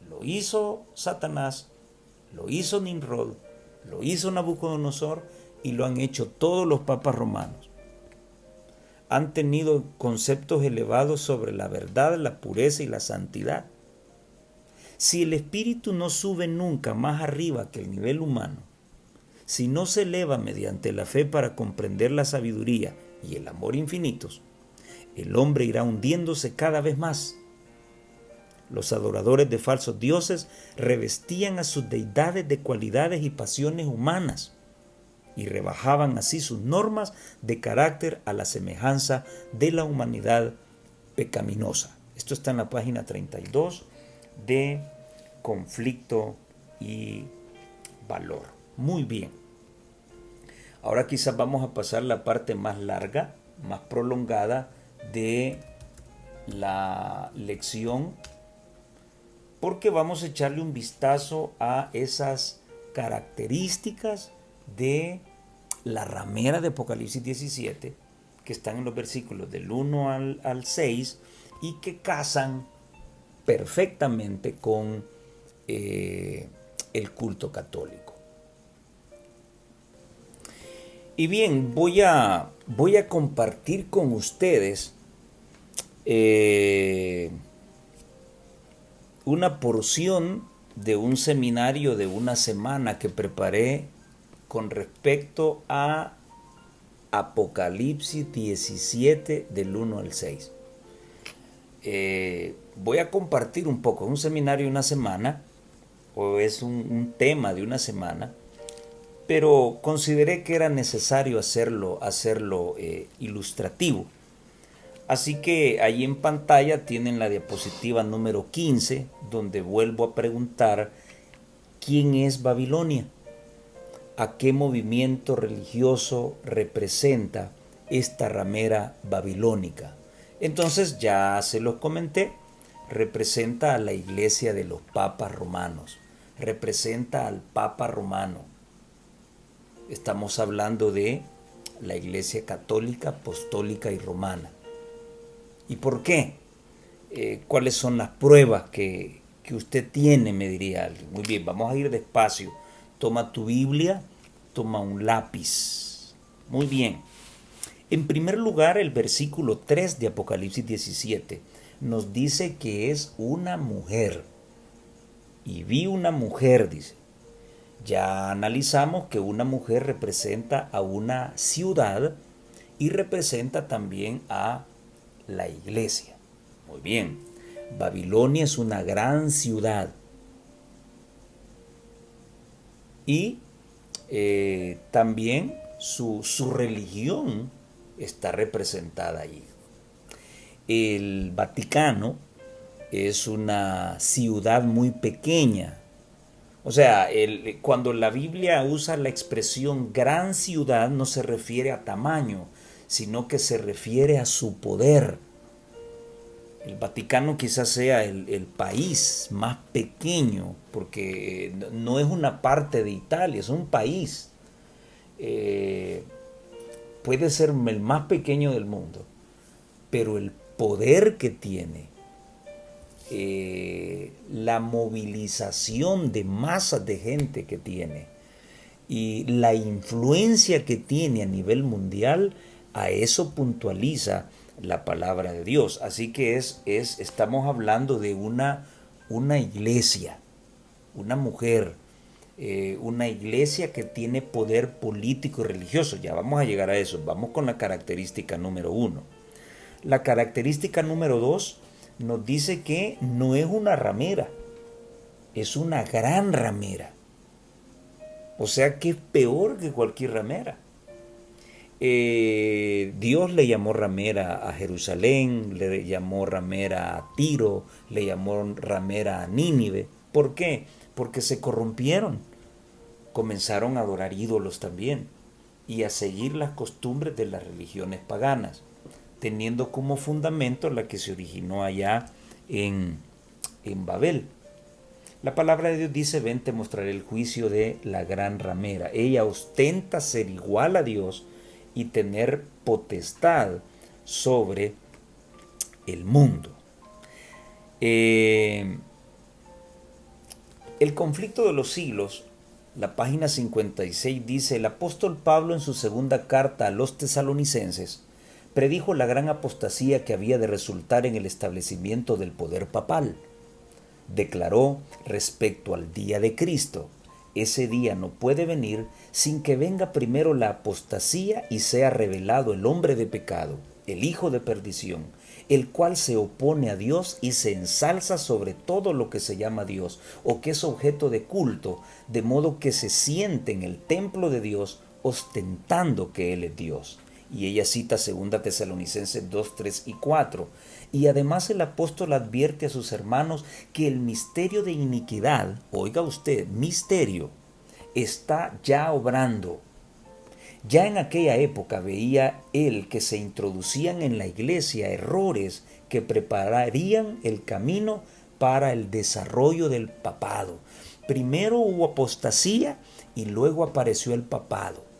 Lo hizo Satanás, lo hizo Nimrod, lo hizo Nabucodonosor y lo han hecho todos los papas romanos. Han tenido conceptos elevados sobre la verdad, la pureza y la santidad. Si el espíritu no sube nunca más arriba que el nivel humano, si no se eleva mediante la fe para comprender la sabiduría y el amor infinitos, el hombre irá hundiéndose cada vez más. Los adoradores de falsos dioses revestían a sus deidades de cualidades y pasiones humanas y rebajaban así sus normas de carácter a la semejanza de la humanidad pecaminosa. Esto está en la página 32 de Conflicto y Valor. Muy bien. Ahora quizás vamos a pasar la parte más larga, más prolongada de la lección, porque vamos a echarle un vistazo a esas características de la ramera de Apocalipsis 17, que están en los versículos del 1 al 6 y que casan perfectamente con el culto católico. Y bien, voy a compartir con ustedes una porción de un seminario de una semana que preparé con respecto a Apocalipsis 17 del 1 al 6. Voy a compartir un poco, un seminario de una semana, o es un tema de una semana, pero consideré que era necesario hacerlo ilustrativo. Así que ahí en pantalla tienen la diapositiva número 15, donde vuelvo a preguntar ¿quién es Babilonia? ¿A qué movimiento religioso representa esta ramera babilónica? Entonces ya se los comenté, representa a la iglesia de los papas romanos, representa al papa romano. Estamos hablando de la iglesia católica, apostólica y romana. ¿Y por qué? ¿Cuáles son las pruebas que usted tiene? Me diría alguien. Muy bien, vamos a ir despacio. Toma tu Biblia, toma un lápiz. Muy bien. En primer lugar, el versículo 3 de Apocalipsis 17 nos dice que es una mujer. Y vi una mujer, dice. Ya analizamos que una mujer representa a una ciudad y representa también a la iglesia. Muy bien. Babilonia es una gran ciudad. Y también su religión está representada allí. El Vaticano es una ciudad muy pequeña. O sea, cuando la Biblia usa la expresión gran ciudad no se refiere a tamaño, sino que se refiere a su poder. El Vaticano quizás sea el país más pequeño, porque no es una parte de Italia, es un país. Puede ser el más pequeño del mundo, pero el poder que tiene la movilización de masas de gente que tiene y la influencia que tiene a nivel mundial, a eso puntualiza la palabra de Dios. Así que estamos hablando de una iglesia, una mujer, una iglesia que tiene poder político y religioso. Ya vamos a llegar a eso. Vamos con la característica número 1. La característica número 2 nos dice que no es una ramera, es una gran ramera. O sea que es peor que cualquier ramera. Dios le llamó ramera a Jerusalén, le llamó ramera a Tiro, le llamó ramera a Nínive. ¿Por qué? Porque se corrompieron. Comenzaron a adorar ídolos también y a seguir las costumbres de las religiones paganas, teniendo como fundamento la que se originó allá en Babel. La palabra de Dios dice: ven, te mostraré el juicio de la gran ramera. Ella ostenta ser igual a Dios y tener potestad sobre el mundo. El conflicto de los siglos, la página 56 dice: el apóstol Pablo, en su segunda carta a los tesalonicenses, predijo la gran apostasía que había de resultar en el establecimiento del poder papal. Declaró respecto al día de Cristo: ese día no puede venir sin que venga primero la apostasía y sea revelado el hombre de pecado, el hijo de perdición, el cual se opone a Dios y se ensalza sobre todo lo que se llama Dios o que es objeto de culto, de modo que se siente en el templo de Dios ostentando que Él es Dios. Y ella cita 2 Tesalonicenses 2, 3 y 4. Y además el apóstol advierte a sus hermanos que el misterio de iniquidad, oiga usted, misterio, está ya obrando. Ya en aquella época veía él que se introducían en la iglesia errores que prepararían el camino para el desarrollo del papado. Primero hubo apostasía y luego apareció el papado.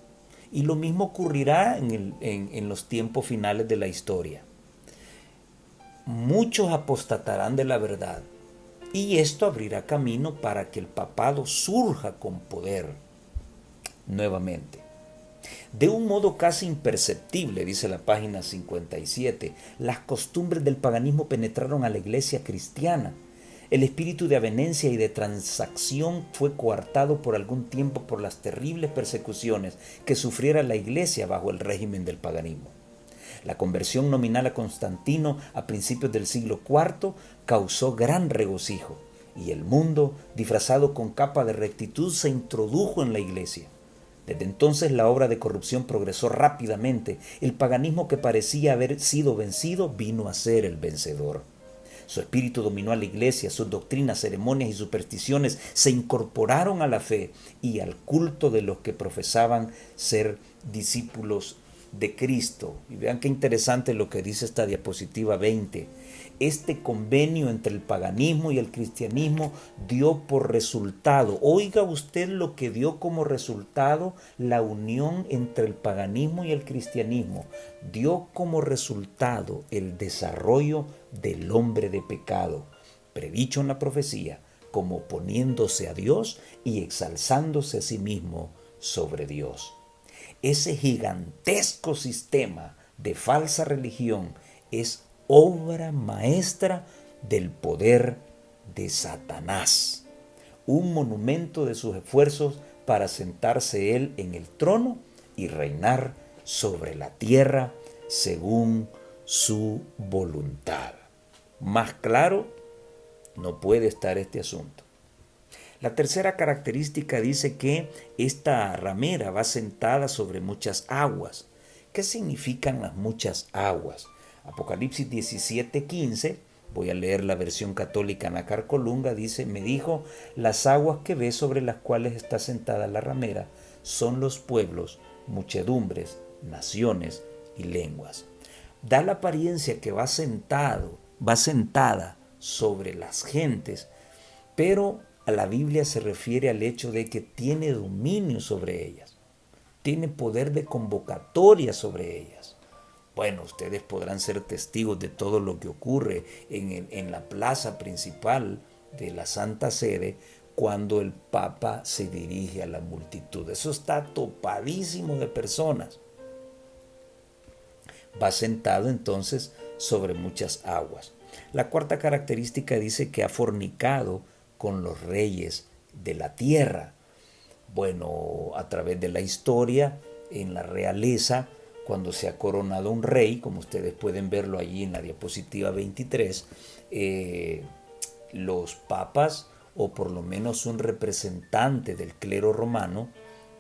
Y lo mismo ocurrirá en los tiempos finales de la historia. Muchos apostatarán de la verdad y esto abrirá camino para que el papado surja con poder nuevamente. De un modo casi imperceptible, dice la página 57, las costumbres del paganismo penetraron a la iglesia cristiana. El espíritu de avenencia y de transacción fue coartado por algún tiempo por las terribles persecuciones que sufriera la iglesia bajo el régimen del paganismo. La conversión nominal a Constantino a principios del siglo IV causó gran regocijo y el mundo, disfrazado con capa de rectitud, se introdujo en la iglesia. Desde entonces la obra de corrupción progresó rápidamente. El paganismo, que parecía haber sido vencido, vino a ser el vencedor. Su espíritu dominó a la iglesia, sus doctrinas, ceremonias y supersticiones se incorporaron a la fe y al culto de los que profesaban ser discípulos de Cristo. Y vean qué interesante lo que dice esta diapositiva 20. Este convenio entre el paganismo y el cristianismo dio por resultado, oiga usted lo que dio como resultado la unión entre el paganismo y el cristianismo, dio como resultado el desarrollo del hombre de pecado, predicho en la profecía, como oponiéndose a Dios y exalzándose a sí mismo sobre Dios. Ese gigantesco sistema de falsa religión es obra maestra del poder de Satanás, un monumento de sus esfuerzos para sentarse él en el trono y reinar sobre la tierra según su voluntad. Más claro no puede estar este asunto. La tercera característica dice que esta ramera va sentada sobre muchas aguas. ¿Qué significan las muchas aguas? Apocalipsis 17:15, voy a leer la versión católica Nácar Colunga, dice: me dijo, las aguas que ves sobre las cuales está sentada la ramera son los pueblos, muchedumbres, naciones y lenguas. Da la apariencia que va sentada sobre las gentes, pero a la Biblia se refiere al hecho de que tiene dominio sobre ellas, tiene poder de convocatoria sobre ellas. Bueno, ustedes podrán ser testigos de todo lo que ocurre en la plaza principal de la Santa Sede cuando el Papa se dirige a la multitud. Eso está topadísimo de personas. Va sentado entonces sobre muchas aguas. La cuarta característica dice que ha fornicado con los reyes de la tierra. Bueno, a través de la historia, en la realeza, cuando se ha coronado un rey, como ustedes pueden verlo allí en la diapositiva 23, los papas, o por lo menos un representante del clero romano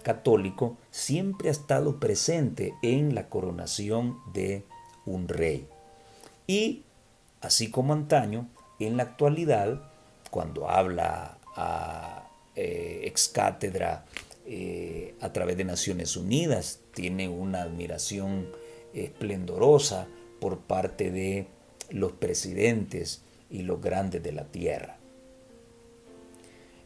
católico, siempre ha estado presente en la coronación de un rey. Y así como antaño, en la actualidad, cuando habla a ex cátedra a través de Naciones Unidas, tiene una admiración esplendorosa por parte de los presidentes y los grandes de la tierra.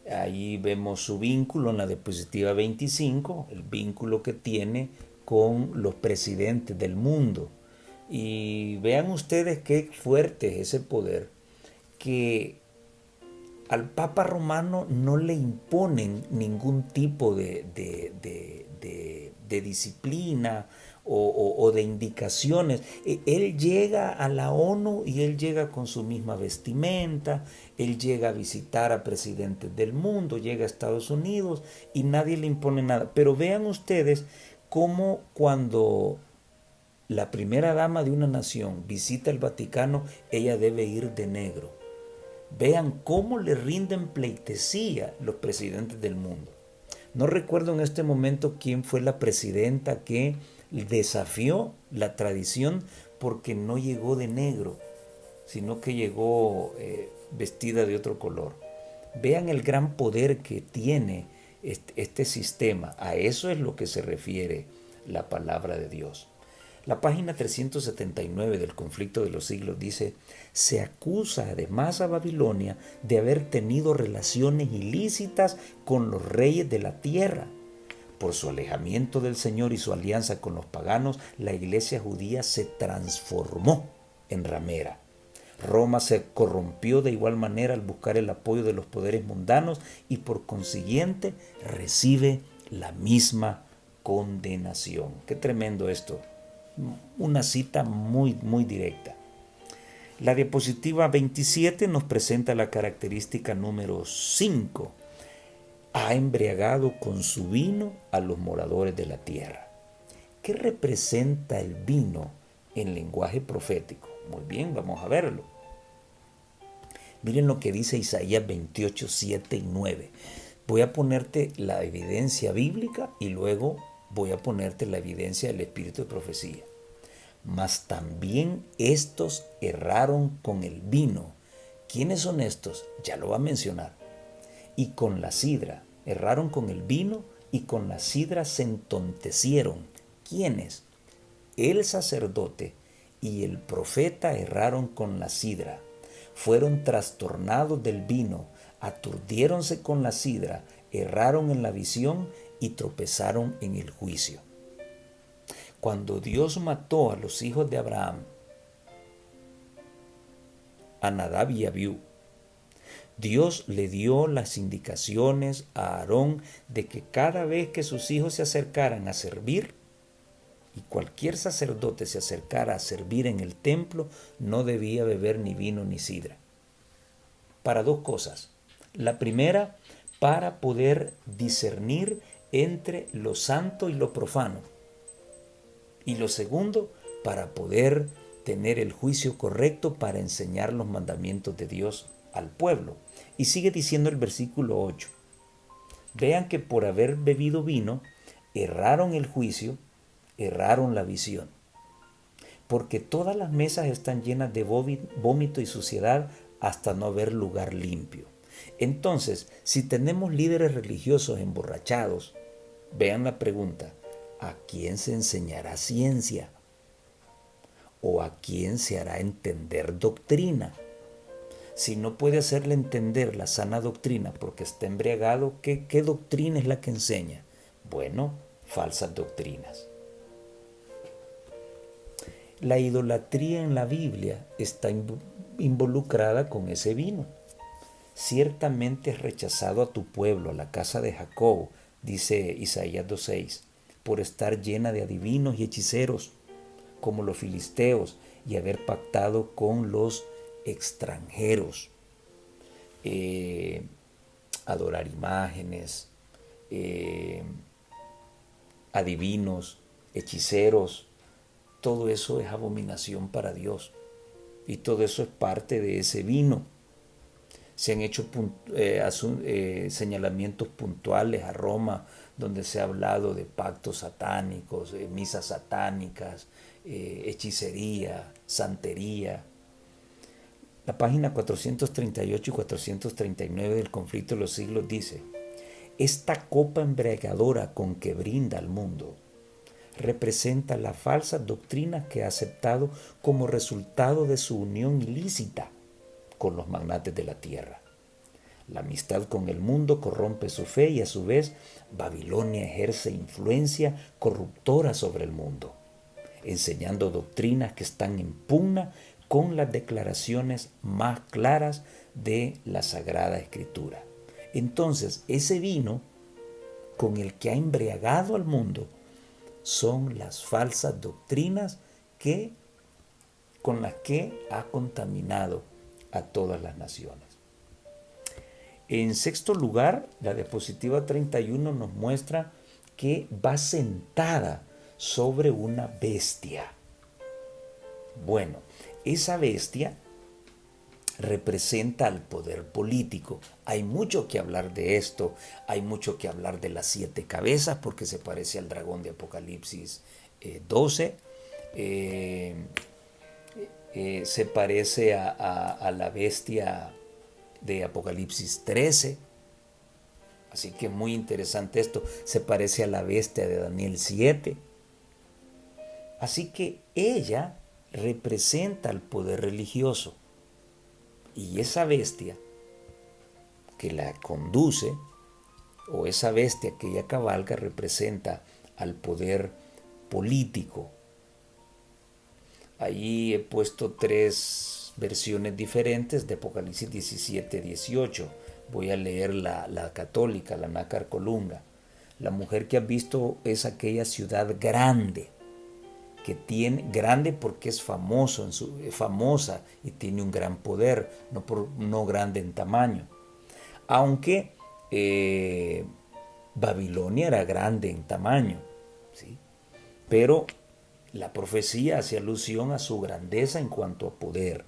Ahí vemos su vínculo en la diapositiva 25, el vínculo que tiene con los presidentes del mundo. Y vean ustedes qué fuerte es ese poder, que al Papa Romano no le imponen ningún tipo de disciplina o de indicaciones. Él llega a la ONU y él llega con su misma vestimenta, él llega a visitar a presidentes del mundo, llega a Estados Unidos y nadie le impone nada. Pero vean ustedes cómo cuando la primera dama de una nación visita el Vaticano, ella debe ir de negro. Vean cómo le rinden pleitesía los presidentes del mundo. No recuerdo en este momento quién fue la presidenta que desafió la tradición porque no llegó de negro, sino que llegó vestida de otro color. Vean el gran poder que tiene este sistema. A eso es lo que se refiere la palabra de Dios. La página 379 del Conflicto de los Siglos dice: se acusa además a Babilonia de haber tenido relaciones ilícitas con los reyes de la tierra. Por su alejamiento del Señor y su alianza con los paganos, la iglesia judía se transformó en ramera. Roma se corrompió de igual manera al buscar el apoyo de los poderes mundanos y por consiguiente recibe la misma condenación. Qué tremendo esto. Una cita muy directa. La diapositiva 27 nos presenta la característica número 5. Ha embriagado con su vino a los moradores de la tierra. ¿Qué representa el vino en lenguaje profético? Muy bien, vamos a verlo. Miren lo que dice Isaías 28, 7 y 9. Voy a ponerte la evidencia bíblica y luego voy a ponerte la evidencia del espíritu de profecía. Mas también estos erraron con el vino. ¿Quiénes son estos? Ya lo va a mencionar. Y con la sidra. Erraron con el vino y con la sidra se entontecieron. ¿Quiénes? El sacerdote y el profeta erraron con la sidra. Fueron trastornados del vino, aturdiéronse con la sidra, erraron en la visión y tropezaron en el juicio. Cuando Dios mató a los hijos de Abraham, a Nadab y Abiú, Dios le dio las indicaciones a Aarón de que cada vez que sus hijos se acercaran a servir, y cualquier sacerdote se acercara a servir en el templo, no debía beber ni vino ni sidra. Para dos cosas. La primera, para poder discernir entre lo santo y lo profano. Y lo segundo, para poder tener el juicio correcto para enseñar los mandamientos de Dios al pueblo. Y sigue diciendo el versículo 8. Vean que por haber bebido vino, erraron el juicio, erraron la visión. Porque todas las mesas están llenas de vómito y suciedad hasta no haber lugar limpio. Entonces, si tenemos líderes religiosos emborrachados, vean la pregunta: ¿a quién se enseñará ciencia? ¿O a quién se hará entender doctrina? Si no puede hacerle entender la sana doctrina porque está embriagado, ¿qué doctrina es la que enseña? Bueno, falsas doctrinas. La idolatría en la Biblia está involucrada con ese vino. Ciertamente has rechazado a tu pueblo, a la casa de Jacob, dice Isaías 2:6, por estar llena de adivinos y hechiceros, como los filisteos, y haber pactado con los extranjeros. Adorar imágenes, adivinos, hechiceros, todo eso es abominación para Dios. Y todo eso es parte de ese vino. Se han hecho señalamientos puntuales a Roma, donde se ha hablado de pactos satánicos, misas satánicas, hechicería, santería. La página 438 y 439 del Conflicto de los Siglos dice: esta copa embriagadora con que brinda al mundo representa la falsa doctrina que ha aceptado como resultado de su unión ilícita con los magnates de la tierra. La amistad con el mundo corrompe su fe y a su vez Babilonia ejerce influencia corruptora sobre el mundo, enseñando doctrinas que están en pugna con las declaraciones más claras de la Sagrada Escritura. Entonces, ese vino con el que ha embriagado al mundo son las falsas doctrinas con las que ha contaminado a todas las naciones. En sexto lugar, la diapositiva 31 nos muestra que va sentada sobre una bestia. Bueno, esa bestia representa al poder político. Hay mucho que hablar de esto, hay mucho que hablar de las 7 cabezas, porque se parece al dragón de Apocalipsis 12, se parece a la bestia de Apocalipsis 13, así que muy interesante esto, se parece a la bestia de Daniel 7, así que ella representa al poder religioso. Y esa bestia que la conduce, o esa bestia que ella cabalga, representa al poder político. Allí he puesto 3 versiones diferentes de Apocalipsis 17-18. Voy a leer la católica, la Nácar Colunga. La mujer que has visto es aquella ciudad grande, que tiene grande porque es famosa y tiene un gran poder, no grande en tamaño. Aunque Babilonia era grande en tamaño, ¿sí? Pero la profecía hace alusión a su grandeza en cuanto a poder.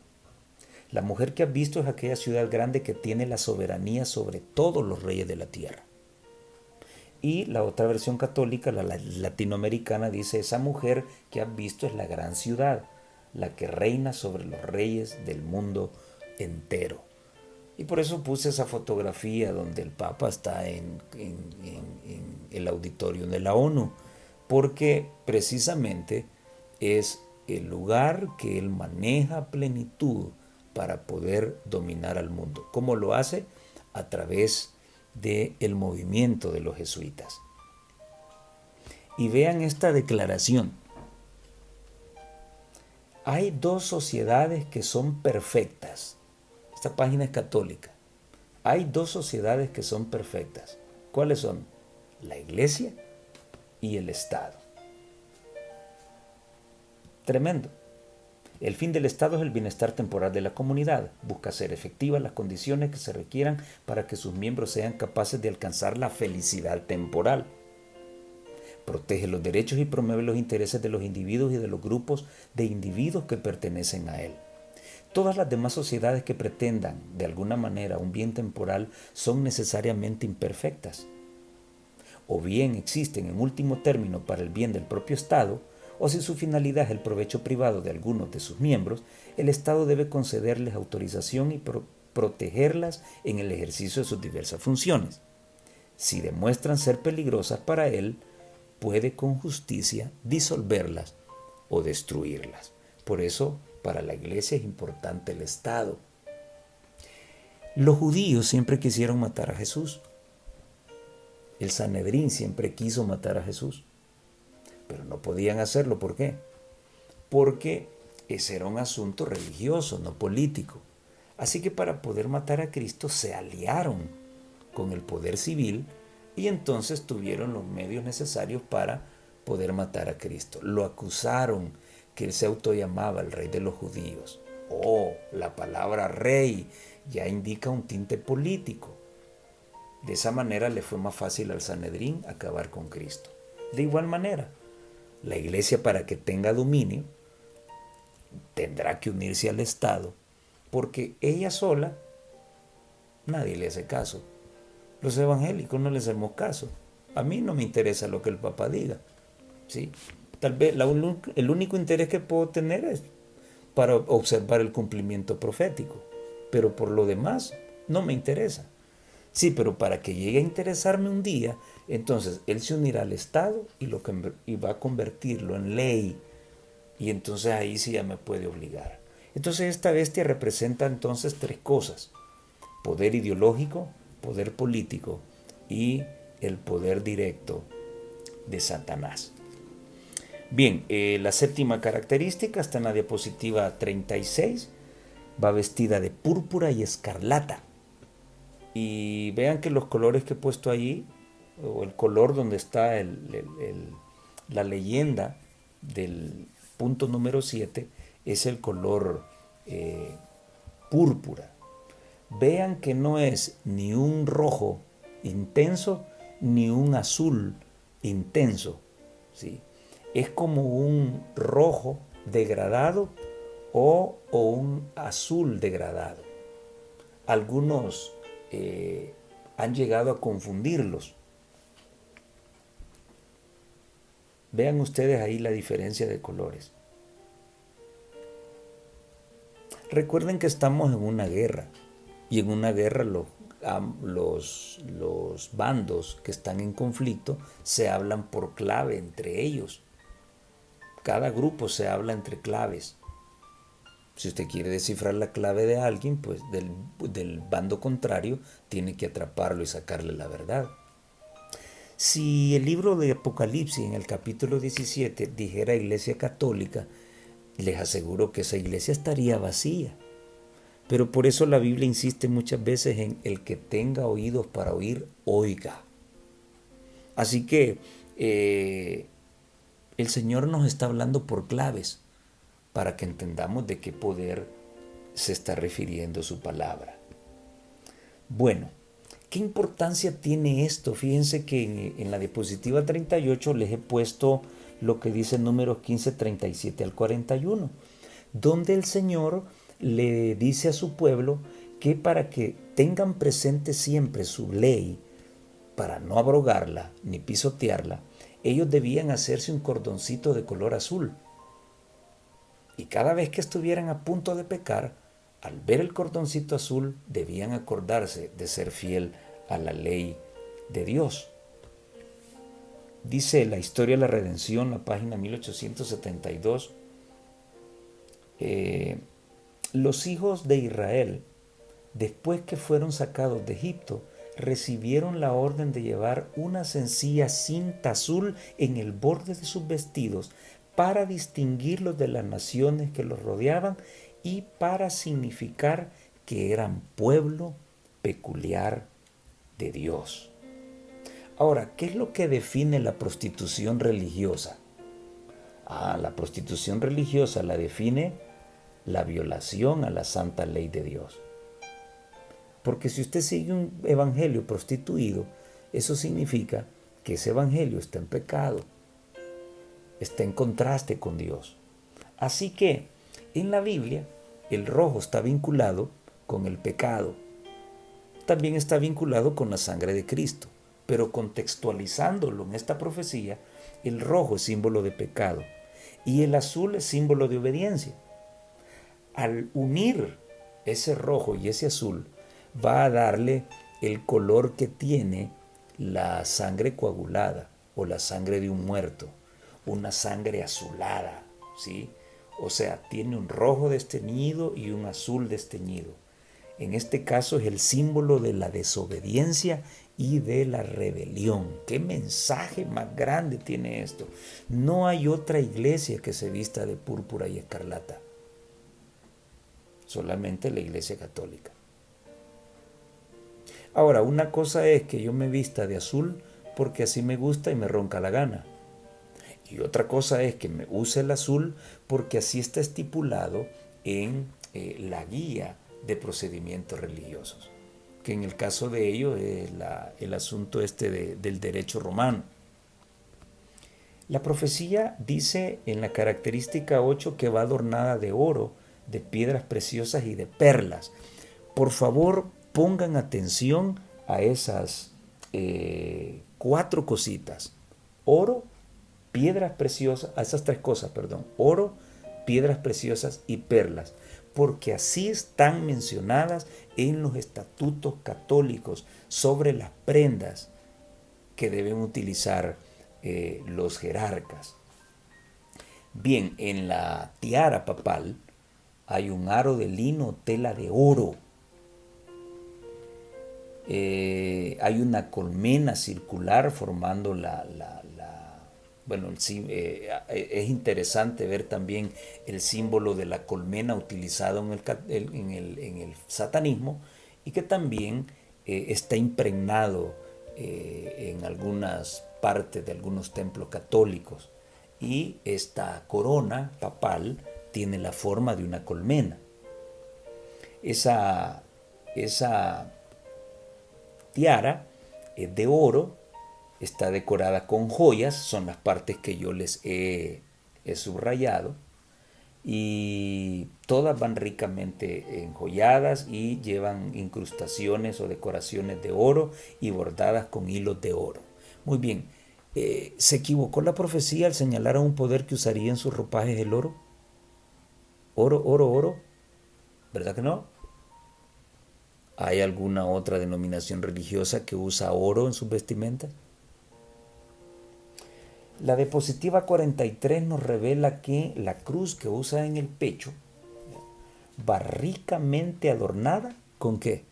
La mujer que has visto es aquella ciudad grande que tiene la soberanía sobre todos los reyes de la tierra. Y la otra versión católica, la latinoamericana, dice: esa mujer que has visto es la gran ciudad, la que reina sobre los reyes del mundo entero. Y por eso puse esa fotografía donde el Papa está en el auditorio de la ONU, porque precisamente es el lugar que él maneja a plenitud para poder dominar al mundo. ¿Cómo lo hace? A través del movimiento de los jesuitas. Y vean esta declaración: hay 2 sociedades que son perfectas. Esta página es católica. Hay 2 sociedades que son perfectas. ¿Cuáles son? La Iglesia y el Estado. Tremendo. El fin del Estado es el bienestar temporal de la comunidad. Busca hacer efectivas las condiciones que se requieran para que sus miembros sean capaces de alcanzar la felicidad temporal. Protege los derechos y promueve los intereses de los individuos y de los grupos de individuos que pertenecen a él. Todas las demás sociedades que pretendan, de alguna manera, un bien temporal son necesariamente imperfectas. O bien existen en último término para el bien del propio Estado, o si su finalidad es el provecho privado de algunos de sus miembros, el Estado debe concederles autorización y protegerlas en el ejercicio de sus diversas funciones. Si demuestran ser peligrosas para él, puede con justicia disolverlas o destruirlas. Por eso, para la Iglesia es importante el Estado. Los judíos siempre quisieron matar a Jesús. El Sanedrín siempre quiso matar a Jesús. Pero no podían hacerlo. ¿Por qué? porque ese era un asunto religioso, no político. Así que para poder matar a Cristo se aliaron con el poder civil y entonces tuvieron los medios necesarios para poder matar a Cristo. Lo acusaron que él se autollamaba el rey de los judíos. Oh, la palabra rey ya indica un tinte político. De esa manera le fue más fácil al Sanedrín acabar con Cristo. De igual manera, la iglesia, para que tenga dominio, tendrá que unirse al Estado, porque ella sola nadie le hace caso. Los evangélicos no le hacemos caso. A mí no me interesa lo que el Papa diga, ¿sí? Tal vez el único interés que puedo tener es para observar el cumplimiento profético, pero por lo demás no me interesa. Sí, pero para que llegue a interesarme un día, entonces él se unirá al Estado y va a convertirlo en ley, y entonces ahí sí ya me puede obligar. Entonces esta bestia representa entonces tres cosas: poder ideológico, poder político y el poder directo de Satanás. Bien, la séptima característica está en la diapositiva 36. Va vestida de púrpura y escarlata. Y vean que los colores que he puesto allí, o el color donde está la leyenda del punto número 7, es el color púrpura. Vean que no es ni un rojo intenso ni un azul intenso, ¿sí? Es como un rojo degradado o un azul degradado. Algunos han llegado a confundirlos. Vean ustedes ahí la diferencia de colores. Recuerden que estamos en una guerra, y en una guerra los bandos que están en conflicto se hablan por clave entre ellos. Cada grupo se habla entre claves. Si usted quiere descifrar la clave de alguien, pues del bando contrario, tiene que atraparlo y sacarle la verdad. Si el libro de Apocalipsis en el capítulo 17 dijera Iglesia Católica, les aseguro que esa iglesia estaría vacía. Pero por eso la Biblia insiste muchas veces en el que tenga oídos para oír, oiga. Así que el Señor nos está hablando por claves para que entendamos de qué poder se está refiriendo su palabra. Bueno, ¿qué importancia tiene esto? Fíjense que en la diapositiva 38 les he puesto lo que dice Números 15, 37 al 41, donde el Señor le dice a su pueblo que para que tengan presente siempre su ley, para no abrogarla ni pisotearla, ellos debían hacerse un cordoncito de color azul. Y cada vez que estuvieran a punto de pecar, al ver el cordoncito azul, debían acordarse de ser fiel a la ley de Dios. Dice la historia de la redención, la página 1872, los hijos de Israel, después que fueron sacados de Egipto, recibieron la orden de llevar una sencilla cinta azul en el borde de sus vestidos para distinguirlos de las naciones que los rodeaban y para significar que eran pueblo peculiar de Dios. Ahora, ¿qué es lo que define la prostitución religiosa? La prostitución religiosa la define la violación a la santa ley de Dios. Porque si usted sigue un evangelio prostituido, eso significa que ese evangelio está en pecado, está en contraste con Dios. Así que en la Biblia el rojo está vinculado con el pecado. También está vinculado con la sangre de Cristo. Pero contextualizándolo en esta profecía, el rojo es símbolo de pecado y el azul es símbolo de obediencia. Al unir ese rojo y ese azul, va a darle el color que tiene la sangre coagulada o la sangre de un muerto, una sangre azulada, ¿sí? O sea, tiene un rojo desteñido y un azul desteñido. En este caso es el símbolo de la desobediencia y de la rebelión. ¿Qué mensaje más grande tiene esto? No hay otra iglesia que se vista de púrpura y escarlata, solamente la Iglesia Católica. Ahora, una cosa es que yo me vista de azul porque así me gusta y me ronca la gana. Y otra cosa es que me use el azul porque así está estipulado en la guía de procedimientos religiosos, que en el caso de ello es el asunto del derecho romano. La profecía dice en la característica 8 que va adornada de oro, de piedras preciosas y de perlas. Por favor, pongan atención a esas 4 cositas. Oro, piedras preciosas, a esas 3 cosas, perdón. Oro, piedras preciosas y perlas. Porque así están mencionadas en los estatutos católicos sobre las prendas que deben utilizar los jerarcas. Bien, en la tiara papal hay un aro de lino, tela de oro. Hay una colmena circular formando bueno, es interesante ver también el símbolo de la colmena utilizado en el satanismo y que también está impregnado en algunas partes de algunos templos católicos. Y esta corona papal tiene la forma de una colmena. Esa tiara es de oro, está decorada con joyas, son las partes que yo les he subrayado, y todas van ricamente enjolladas y llevan incrustaciones o decoraciones de oro y bordadas con hilos de oro. Muy bien, ¿se equivocó la profecía al señalar a un poder que usaría en sus ropajes el oro? Oro, oro, oro, ¿verdad que no? ¿Hay alguna otra denominación religiosa que usa oro en sus vestimentas? La diapositiva 43 nos revela que la cruz que usa en el pecho va ricamente adornada ¿con qué?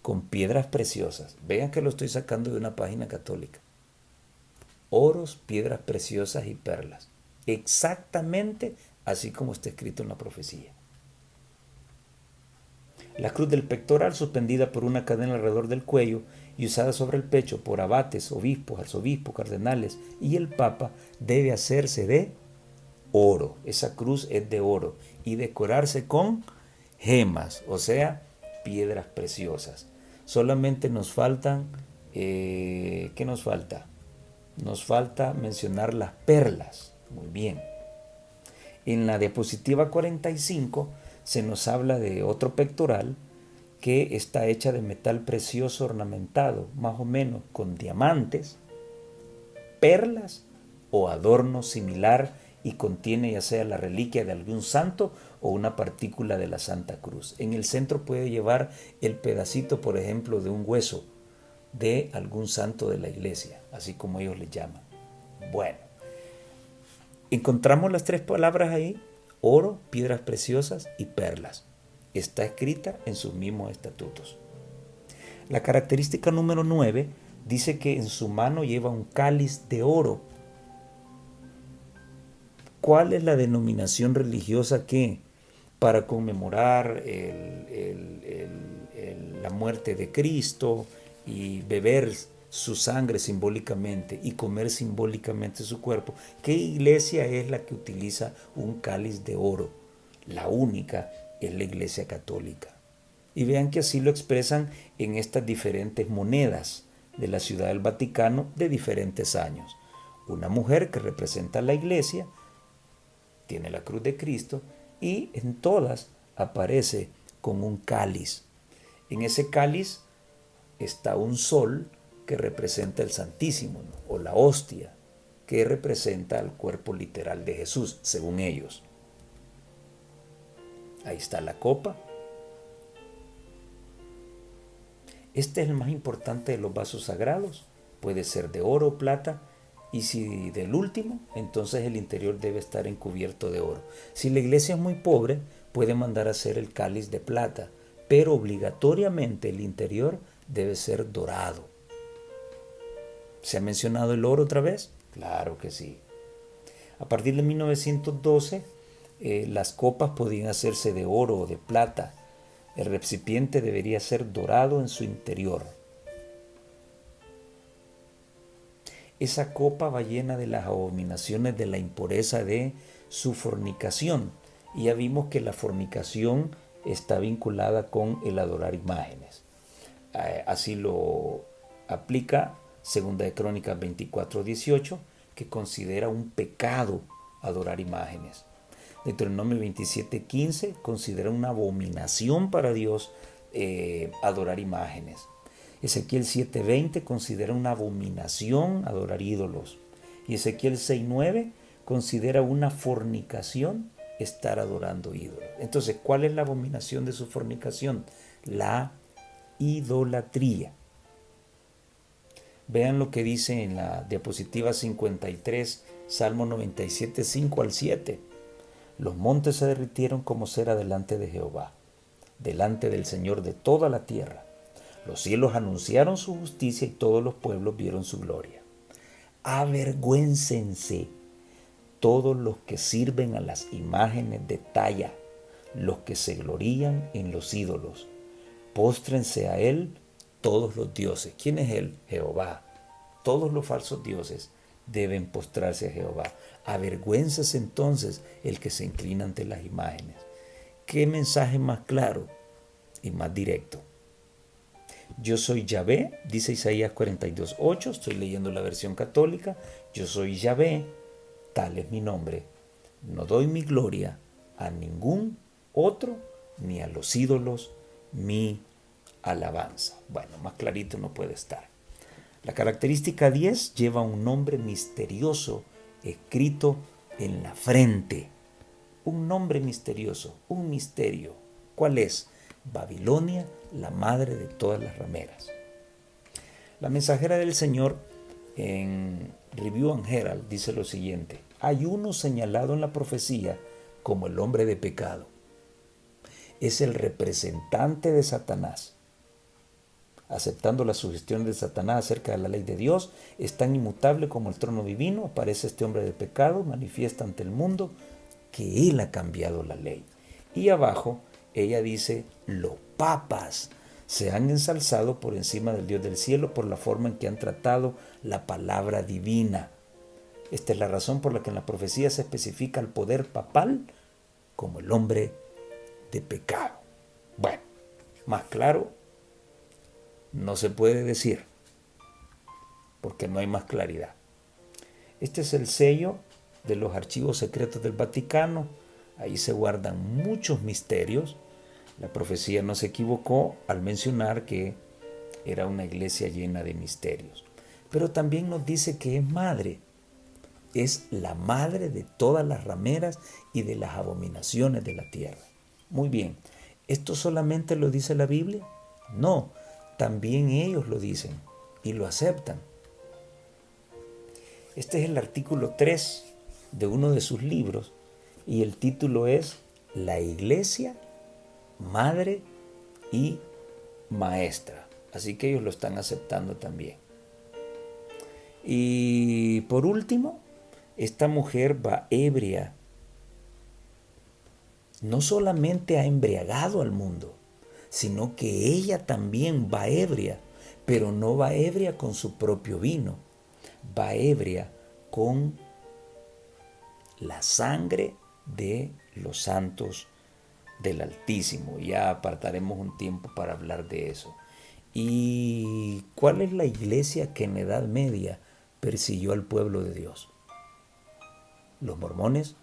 Con piedras preciosas. Vean que lo estoy sacando de una página católica. Oros, piedras preciosas y perlas. Exactamente así como está escrito en la profecía. La cruz del pectoral, suspendida por una cadena alrededor del cuello y usada sobre el pecho por abates, obispos, arzobispos, cardenales y el papa, debe hacerse de oro. Esa cruz es de oro y decorarse con gemas, o sea, piedras preciosas. Solamente nos faltan, ¿qué nos falta? Nos falta mencionar las perlas. Muy bien. En la diapositiva 45 se nos habla de otro pectoral que está hecha de metal precioso ornamentado, más o menos con diamantes, perlas o adorno similar, y contiene ya sea la reliquia de algún santo o una partícula de la Santa Cruz. En el centro puede llevar el pedacito, por ejemplo, de un hueso de algún santo de la iglesia, así como ellos le llaman. Bueno, encontramos las 3 palabras ahí: oro, piedras preciosas y perlas. Está escrita en sus mismos estatutos. La característica número 9 dice que en su mano lleva un cáliz de oro. ¿Cuál es la denominación religiosa que, para conmemorar la muerte de Cristo y beber su sangre simbólicamente y comer simbólicamente su cuerpo, qué iglesia es la que utiliza un cáliz de oro? La única es la Iglesia Católica. Y vean que así lo expresan en estas diferentes monedas de la Ciudad del Vaticano de diferentes años. Una mujer que representa a la iglesia tiene la cruz de Cristo y en todas aparece con un cáliz. En ese cáliz está un sol que representa el Santísimo, ¿no? O la hostia, que representa el cuerpo literal de Jesús, según ellos. Ahí está la copa. Este es el más importante de los vasos sagrados. Puede ser de oro o plata. Y si del último, entonces el interior debe estar encubierto de oro. Si la iglesia es muy pobre, puede mandar a hacer el cáliz de plata, pero obligatoriamente el interior debe ser dorado. ¿Se ha mencionado el oro otra vez? Claro que sí. A partir de 1912, las copas podían hacerse de oro o de plata. El recipiente debería ser dorado en su interior. Esa copa va llena de las abominaciones de la impureza de su fornicación. Y ya vimos que la fornicación está vinculada con el adorar imágenes. Así lo aplica 2 Crónicas 24:18, que considera un pecado adorar imágenes. Deuteronomio 27:15 considera una abominación para Dios adorar imágenes. Ezequiel 7:20 considera una abominación adorar ídolos. Y Ezequiel 6:9 considera una fornicación estar adorando ídolos. Entonces, ¿cuál es la abominación de su fornicación? La idolatría. Vean lo que dice en la diapositiva 53, Salmo 97, 5 al 7. Los montes se derritieron como cera delante de Jehová, delante del Señor de toda la tierra. Los cielos anunciaron su justicia y todos los pueblos vieron su gloria. Avergüéncense todos los que sirven a las imágenes de talla, los que se glorían en los ídolos. Póstrense a él todos los dioses. ¿Quién es él? Jehová. Todos los falsos dioses deben postrarse a Jehová. Avergüénzase entonces el que se inclina ante las imágenes. ¿Qué mensaje más claro y más directo? Yo soy Yahvé, dice Isaías 42:8, estoy leyendo la versión católica. Yo soy Yahvé, tal es mi nombre. No doy mi gloria a ningún otro, ni a los ídolos, mi alabanza. Bueno, más clarito no puede estar. La característica 10 lleva un nombre misterioso escrito en la frente. Un nombre misterioso, un misterio. ¿Cuál es? Babilonia, la madre de todas las rameras. La mensajera del Señor en Review and Herald dice lo siguiente: hay uno señalado en la profecía como el hombre de pecado. Es el representante de Satanás. Aceptando las sugestiones de Satanás acerca de la ley de Dios, es tan inmutable como el trono divino. Aparece este hombre de pecado, manifiesta ante el mundo que él ha cambiado la ley. Y abajo ella dice: los papas se han ensalzado por encima del Dios del cielo por la forma en que han tratado la palabra divina. Esta es la razón por la que en la profecía se especifica el poder papal como el hombre de pecado. Bueno, más claro no se puede decir, porque no hay más claridad. Este es el sello de los archivos secretos del Vaticano. Ahí se guardan muchos misterios. La profecía no se equivocó al mencionar que era una iglesia llena de misterios. Pero también nos dice que es madre. Es la madre de todas las rameras y de las abominaciones de la tierra. Muy bien, ¿esto solamente lo dice la Biblia? No, también ellos lo dicen y lo aceptan. Este es el artículo 3 de uno de sus libros y el título es La Iglesia, Madre y Maestra. Así que ellos lo están aceptando también. Y por último, esta mujer va ebria. No solamente ha embriagado al mundo, sino que ella también va ebria, pero no va ebria con su propio vino, va ebria con la sangre de los santos del Altísimo. Ya apartaremos un tiempo para hablar de eso. ¿Y cuál es la iglesia que en la Edad Media persiguió al pueblo de Dios? Los mormones,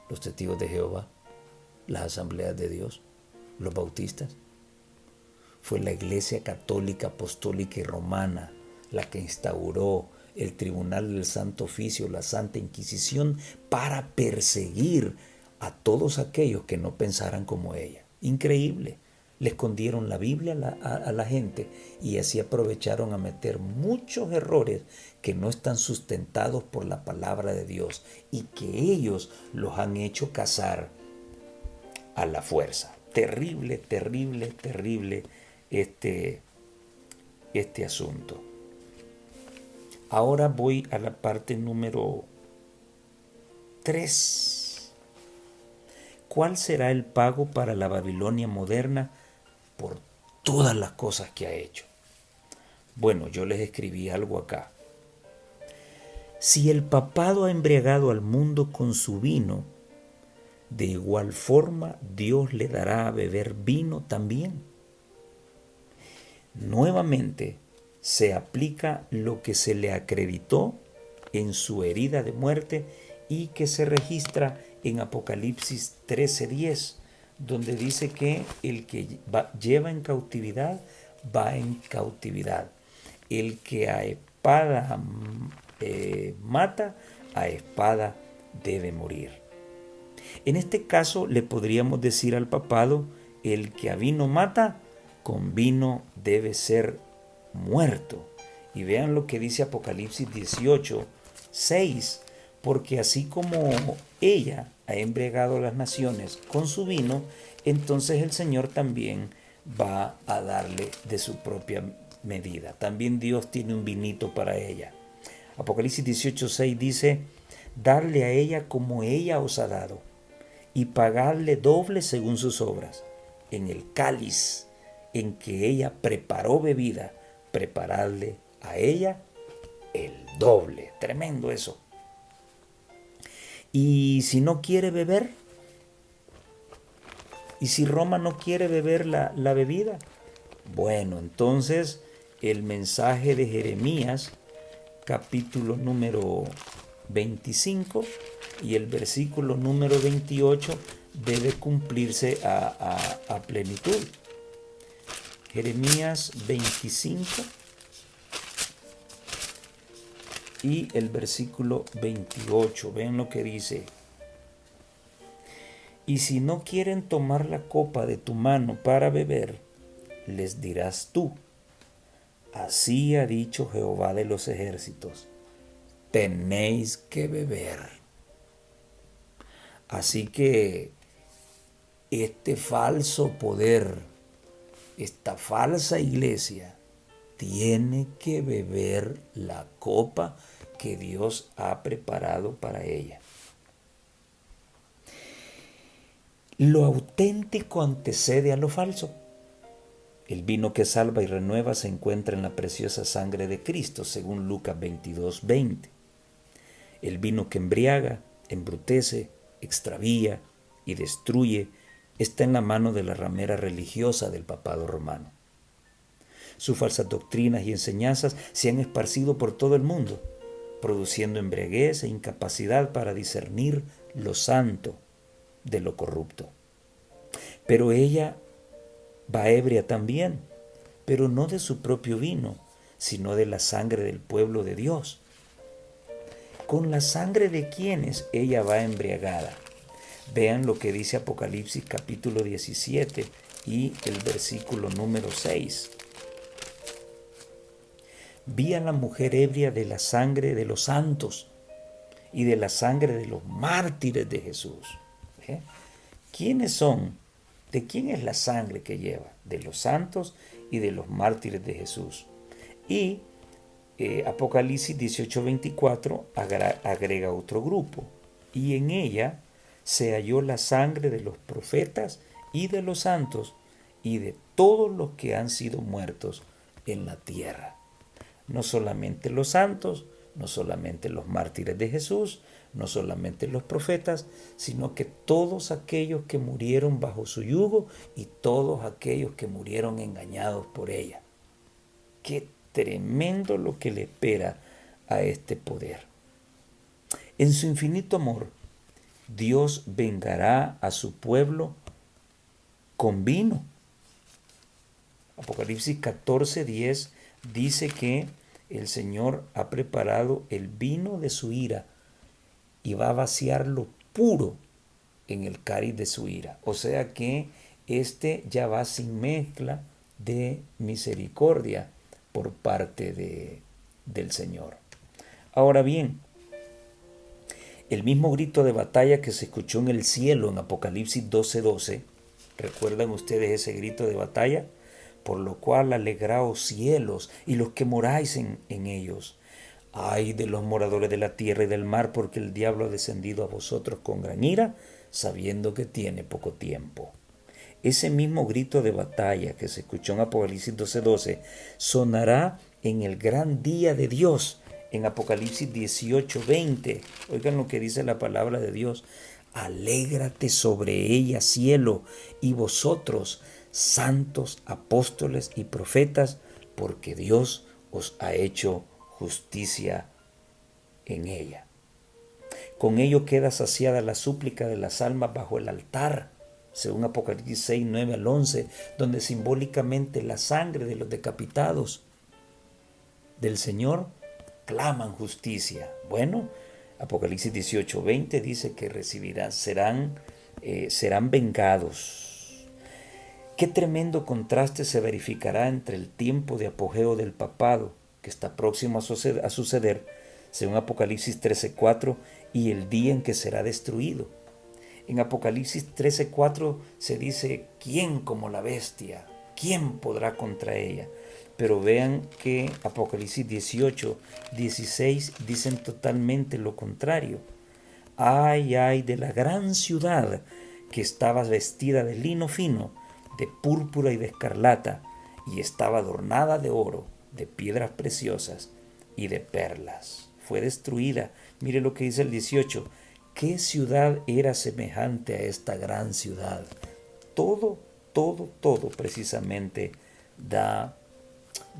los testigos de Jehová, las asambleas de Dios, los bautistas. Fue la Iglesia Católica, Apostólica y Romana la que instauró el Tribunal del Santo Oficio, la Santa Inquisición, para perseguir a todos aquellos que no pensaran como ella. Increíble. Le escondieron la Biblia a la gente y así aprovecharon a meter muchos errores que no están sustentados por la palabra de Dios y que ellos los han hecho cazar a la fuerza. Terrible, terrible, terrible este asunto. Ahora voy a la parte número 3. ¿Cuál será el pago para la Babilonia moderna por todas las cosas que ha hecho? Bueno, yo les escribí algo acá. Si el papado ha embriagado al mundo con su vino, de igual forma Dios le dará a beber vino también. Nuevamente se aplica lo que se le acreditó en su herida de muerte y que se registra en Apocalipsis 13:10, donde dice que el que lleva en cautividad va en cautividad. El que a espada mata, a espada debe morir. En este caso le podríamos decir al papado, el que a vino mata, con vino debe ser muerto. Y vean lo que dice Apocalipsis 18:6, porque así como ella ha embriagado a las naciones con su vino, entonces el Señor también va a darle de su propia medida. También Dios tiene un vinito para ella. Apocalipsis 18:6 dice, darle a ella como ella os ha dado, y pagarle doble según sus obras. En el cáliz en que ella preparó bebida, prepararle a ella el doble. Tremendo eso. Y si no quiere beber, y si Roma no quiere beber la bebida, bueno, entonces el mensaje de Jeremías, capítulo número 25 y el versículo número 28 debe cumplirse a plenitud. Jeremías 25 y el versículo 28. Vean lo que dice. Y si no quieren tomar la copa de tu mano para beber, les dirás tú, así ha dicho Jehová de los ejércitos, tenéis que beber. Así que este falso poder, esta falsa iglesia, tiene que beber la copa que Dios ha preparado para ella. Lo auténtico antecede a lo falso. El vino que salva y renueva se encuentra en la preciosa sangre de Cristo, según Lucas 22:20. El vino que embriaga, embrutece, extravía y destruye está en la mano de la ramera religiosa del papado romano. Sus falsas doctrinas y enseñanzas se han esparcido por todo el mundo, produciendo embriaguez e incapacidad para discernir lo santo de lo corrupto. Pero ella va ebria también, pero no de su propio vino, sino de la sangre del pueblo de Dios. ¿Con la sangre de quienes ella va embriagada? Vean lo que dice Apocalipsis capítulo 17 y el versículo número 6. Vi a la mujer ebria de la sangre de los santos y de la sangre de los mártires de Jesús. ¿Quiénes son? ¿De quién es la sangre que lleva? De los santos y de los mártires de Jesús. Y Apocalipsis 18:24 agrega otro grupo. Y en ella se halló la sangre de los profetas y de los santos y de todos los que han sido muertos en la tierra. No solamente los santos, no solamente los mártires de Jesús, no solamente los profetas, sino que todos aquellos que murieron bajo su yugo y todos aquellos que murieron engañados por ella. Qué tremendo lo que le espera a este poder. En su infinito amor, Dios vengará a su pueblo con vino. Apocalipsis 14:10 dice que el Señor ha preparado el vino de su ira y va a vaciarlo puro en el cáliz de su ira. O sea que este ya va sin mezcla de misericordia por parte del Señor. Ahora bien, el mismo grito de batalla que se escuchó en el cielo en Apocalipsis 12:12, ¿recuerdan ustedes ese grito de batalla? Por lo cual alegraos cielos y los que moráis en ellos. Ay de los moradores de la tierra y del mar, porque el diablo ha descendido a vosotros con gran ira, sabiendo que tiene poco tiempo. Ese mismo grito de batalla que se escuchó en Apocalipsis 12:12 sonará en el gran día de Dios, en Apocalipsis 18:20. Oigan lo que dice la palabra de Dios. Alégrate sobre ella, cielo, y vosotros, santos, apóstoles y profetas, porque Dios os ha hecho justicia en ella. Con ello queda saciada la súplica de las almas bajo el altar, según Apocalipsis 6:9 al 11, donde simbólicamente la sangre de los decapitados del Señor claman justicia. Bueno, Apocalipsis 18:20 dice que serán vengados. Qué tremendo contraste se verificará entre el tiempo de apogeo del papado, que está próximo a suceder, según Apocalipsis 13:4, y el día en que será destruido. En Apocalipsis 13:4 se dice, ¿quién como la bestia? ¿Quién podrá contra ella? Pero vean que Apocalipsis 18:16 dicen totalmente lo contrario. Ay, ay de la gran ciudad que estaba vestida de lino fino, de púrpura y de escarlata, y estaba adornada de oro, de piedras preciosas y de perlas. Fue destruida. Mire lo que dice el 18. ¿Qué ciudad era semejante a esta gran ciudad? Todo precisamente da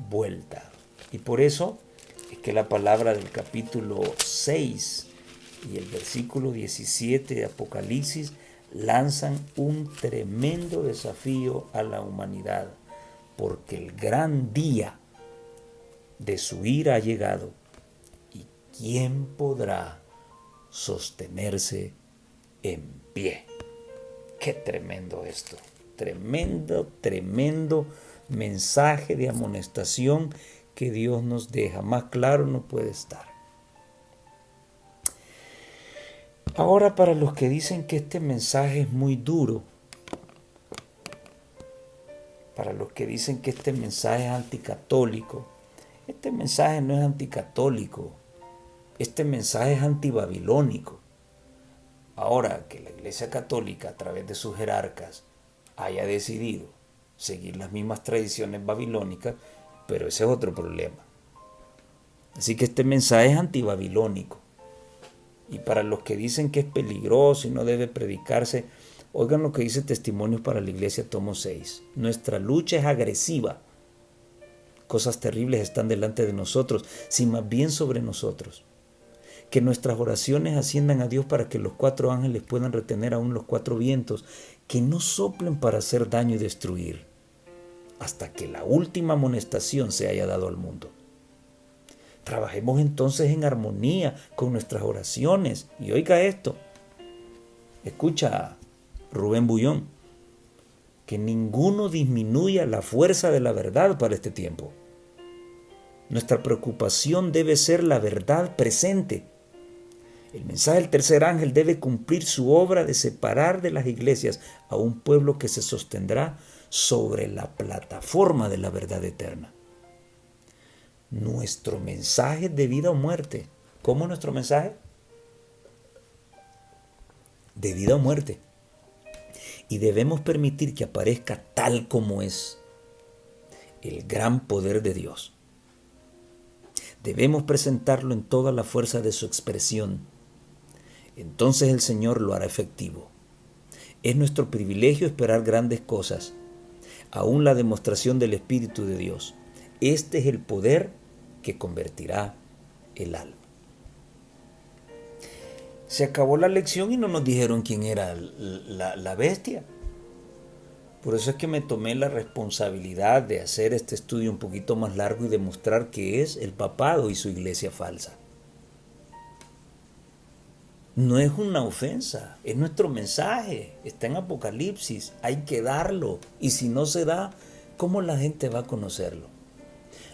vuelta. Y por eso es que la palabra del capítulo 6 y el versículo 17 de Apocalipsis lanzan un tremendo desafío a la humanidad, porque el gran día de su ira ha llegado. ¿Y quién podrá sostenerse en pie? Qué tremendo esto. Tremendo mensaje de amonestación que Dios nos deja. Más claro no puede estar. Ahora, para los que dicen que este mensaje es muy duro, para los que dicen que este mensaje es anticatólico, este mensaje no es anticatólico, este mensaje es antibabilónico. Ahora que la Iglesia Católica, a través de sus jerarcas, haya decidido seguir las mismas tradiciones babilónicas, pero ese es otro problema. Así que este mensaje es antibabilónico. Y para los que dicen que es peligroso y no debe predicarse, oigan lo que dice Testimonios para la Iglesia, tomo 6. Nuestra lucha es agresiva. Cosas terribles están delante de nosotros, si más bien sobre nosotros. Que nuestras oraciones asciendan a Dios para que los 4 ángeles puedan retener aún los 4 vientos, que no soplen para hacer daño y destruir, hasta que la última amonestación se haya dado al mundo. Trabajemos entonces en armonía con nuestras oraciones. Y oiga esto, escucha Rubén Bullón, que ninguno disminuya la fuerza de la verdad para este tiempo. Nuestra preocupación debe ser la verdad presente. El mensaje del tercer ángel debe cumplir su obra de separar de las iglesias a un pueblo que se sostendrá sobre la plataforma de la verdad eterna. Nuestro mensaje es de vida o muerte. ¿Cómo nuestro mensaje? De vida o muerte. Y debemos permitir que aparezca tal como es el gran poder de Dios. Debemos presentarlo en toda la fuerza de su expresión. Entonces el Señor lo hará efectivo. Es nuestro privilegio esperar grandes cosas, aún la demostración del Espíritu de Dios. Este es el poder que convertirá el alma. Se acabó la lección y no nos dijeron quién era la bestia. Por eso es que me tomé la responsabilidad de hacer este estudio un poquito más largo y demostrar que es el papado y su iglesia falsa. No es una ofensa, es nuestro mensaje, está en Apocalipsis, hay que darlo. Y si no se da, ¿cómo la gente va a conocerlo?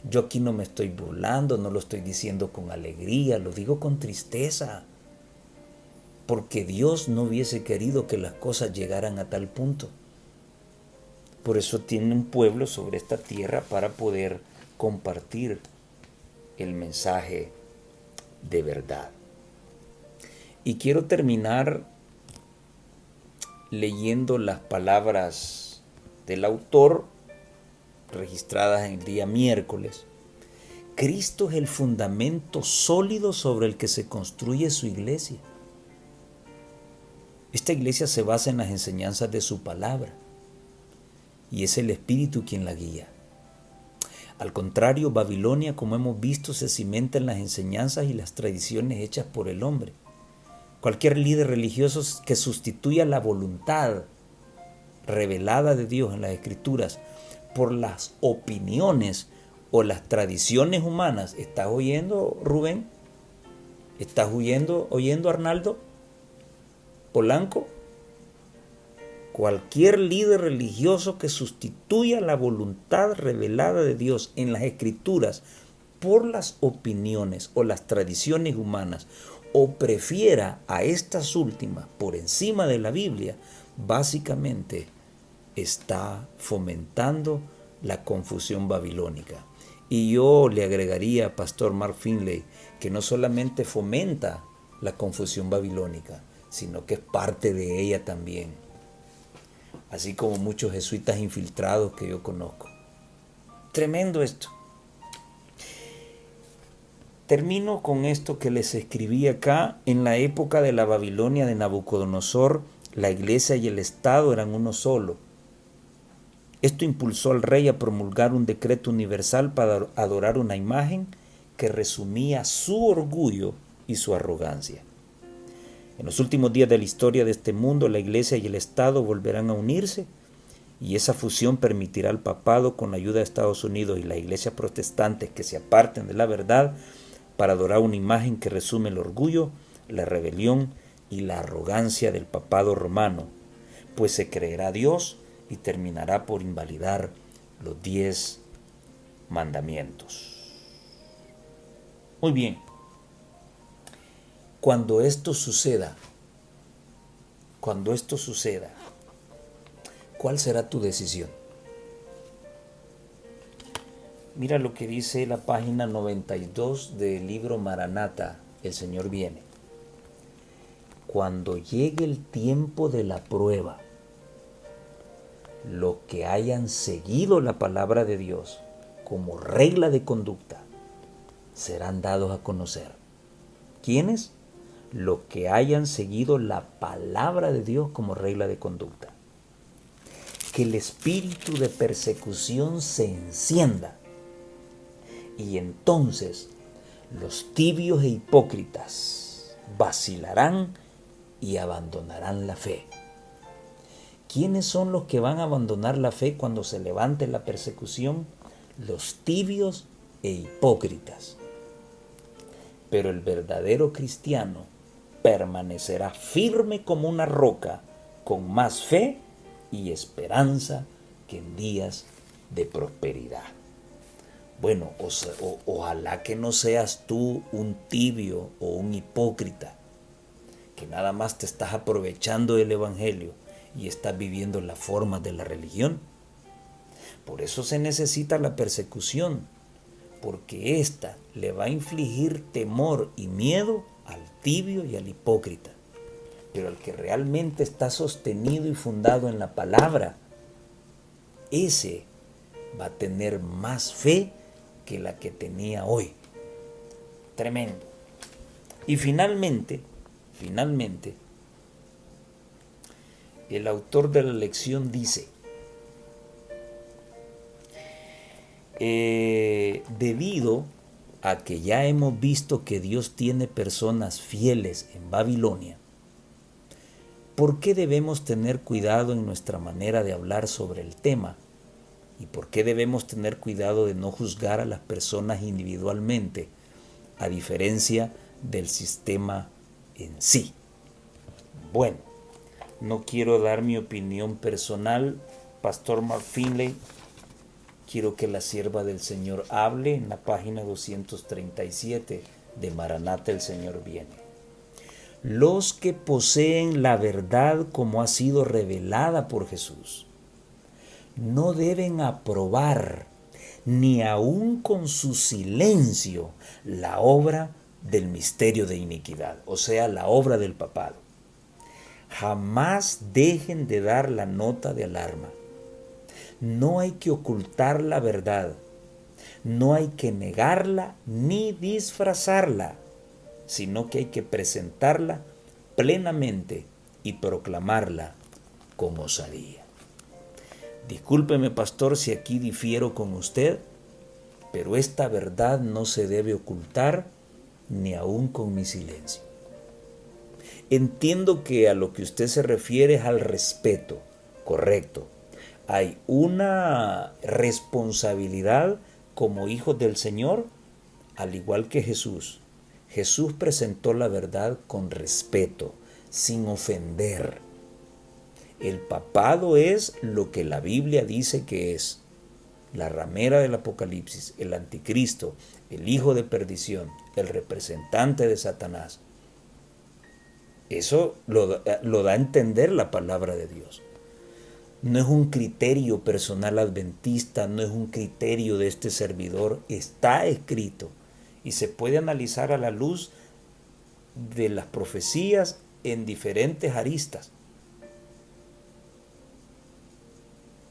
Yo aquí no me estoy burlando, no lo estoy diciendo con alegría, lo digo con tristeza. Porque Dios no hubiese querido que las cosas llegaran a tal punto. Por eso tiene un pueblo sobre esta tierra para poder compartir el mensaje de verdad. Y quiero terminar leyendo las palabras del autor registradas en el día miércoles. Cristo es el fundamento sólido sobre el que se construye su iglesia. Esta iglesia se basa en las enseñanzas de su palabra y es el Espíritu quien la guía. Al contrario, Babilonia, como hemos visto, se cimenta en las enseñanzas y las tradiciones hechas por el hombre. Cualquier líder religioso que sustituya la voluntad revelada de Dios en las Escrituras por las opiniones o las tradiciones humanas. ¿Estás oyendo, Rubén? ¿Estás oyendo, Arnaldo? ¿Polanco? Cualquier líder religioso que sustituya la voluntad revelada de Dios en las Escrituras por las opiniones o las tradiciones humanas, o prefiera a estas últimas por encima de la Biblia, básicamente está fomentando la confusión babilónica. Y yo le agregaría a Pastor Mark Finley que no solamente fomenta la confusión babilónica, sino que es parte de ella también, así como muchos jesuitas infiltrados que yo conozco. Tremendo esto. Termino con esto que les escribí acá. En la época de la Babilonia de Nabucodonosor, la iglesia y el Estado eran uno solo. Esto impulsó al rey a promulgar un decreto universal para adorar una imagen que resumía su orgullo y su arrogancia. En los últimos días de la historia de este mundo, la iglesia y el Estado volverán a unirse, y esa fusión permitirá al papado, con la ayuda de Estados Unidos y las iglesias protestantes que se aparten de la verdad, para adorar una imagen que resume el orgullo, la rebelión y la arrogancia del papado romano, pues se creerá Dios y terminará por invalidar los 10 mandamientos. Muy bien. Cuando esto suceda, ¿cuál será tu decisión? Mira lo que dice la página 92 del libro Maranata, El Señor viene. Cuando llegue el tiempo de la prueba, los que hayan seguido la palabra de Dios como regla de conducta serán dados a conocer. ¿Quiénes? Los que hayan seguido la palabra de Dios como regla de conducta. Que el espíritu de persecución se encienda, y entonces los tibios e hipócritas vacilarán y abandonarán la fe. ¿Quiénes son los que van a abandonar la fe cuando se levante la persecución? Los tibios e hipócritas. Pero el verdadero cristiano permanecerá firme como una roca, con más fe y esperanza que en días de prosperidad. Bueno, ojalá que no seas tú un tibio o un hipócrita, que nada más te estás aprovechando del evangelio y estás viviendo las formas de la religión. Por eso se necesita la persecución, porque ésta le va a infligir temor y miedo al tibio y al hipócrita. Pero el que realmente está sostenido y fundado en la palabra, ese va a tener más fe que la que tenía hoy. Tremendo. Y finalmente, el autor de la lección dice, debido a que ya hemos visto que Dios tiene personas fieles en Babilonia, ¿por qué debemos tener cuidado en nuestra manera de hablar sobre el tema? ¿Y por qué debemos tener cuidado de no juzgar a las personas individualmente, a diferencia del sistema en sí? Bueno, no quiero dar mi opinión personal, Pastor Mark Finley. Quiero que la sierva del Señor hable en la página 237 de Maranata, el Señor viene. Los que poseen la verdad como ha sido revelada por Jesús no deben aprobar, ni aun con su silencio, la obra del misterio de iniquidad, o sea, la obra del papado. Jamás dejen de dar la nota de alarma. No hay que ocultar la verdad, no hay que negarla ni disfrazarla, sino que hay que presentarla plenamente y proclamarla con osadía. Discúlpeme, pastor, si aquí difiero con usted, pero esta verdad no se debe ocultar ni aún con mi silencio. Entiendo que a lo que usted se refiere es al respeto, correcto. Hay una responsabilidad como hijos del Señor, al igual que Jesús. Jesús presentó la verdad con respeto, sin ofender. El papado es lo que la Biblia dice que es: la ramera del Apocalipsis, el anticristo, el hijo de perdición, el representante de Satanás. Eso lo da a entender la palabra de Dios. No es un criterio personal adventista, no es un criterio de este servidor, está escrito y se puede analizar a la luz de las profecías en diferentes aristas.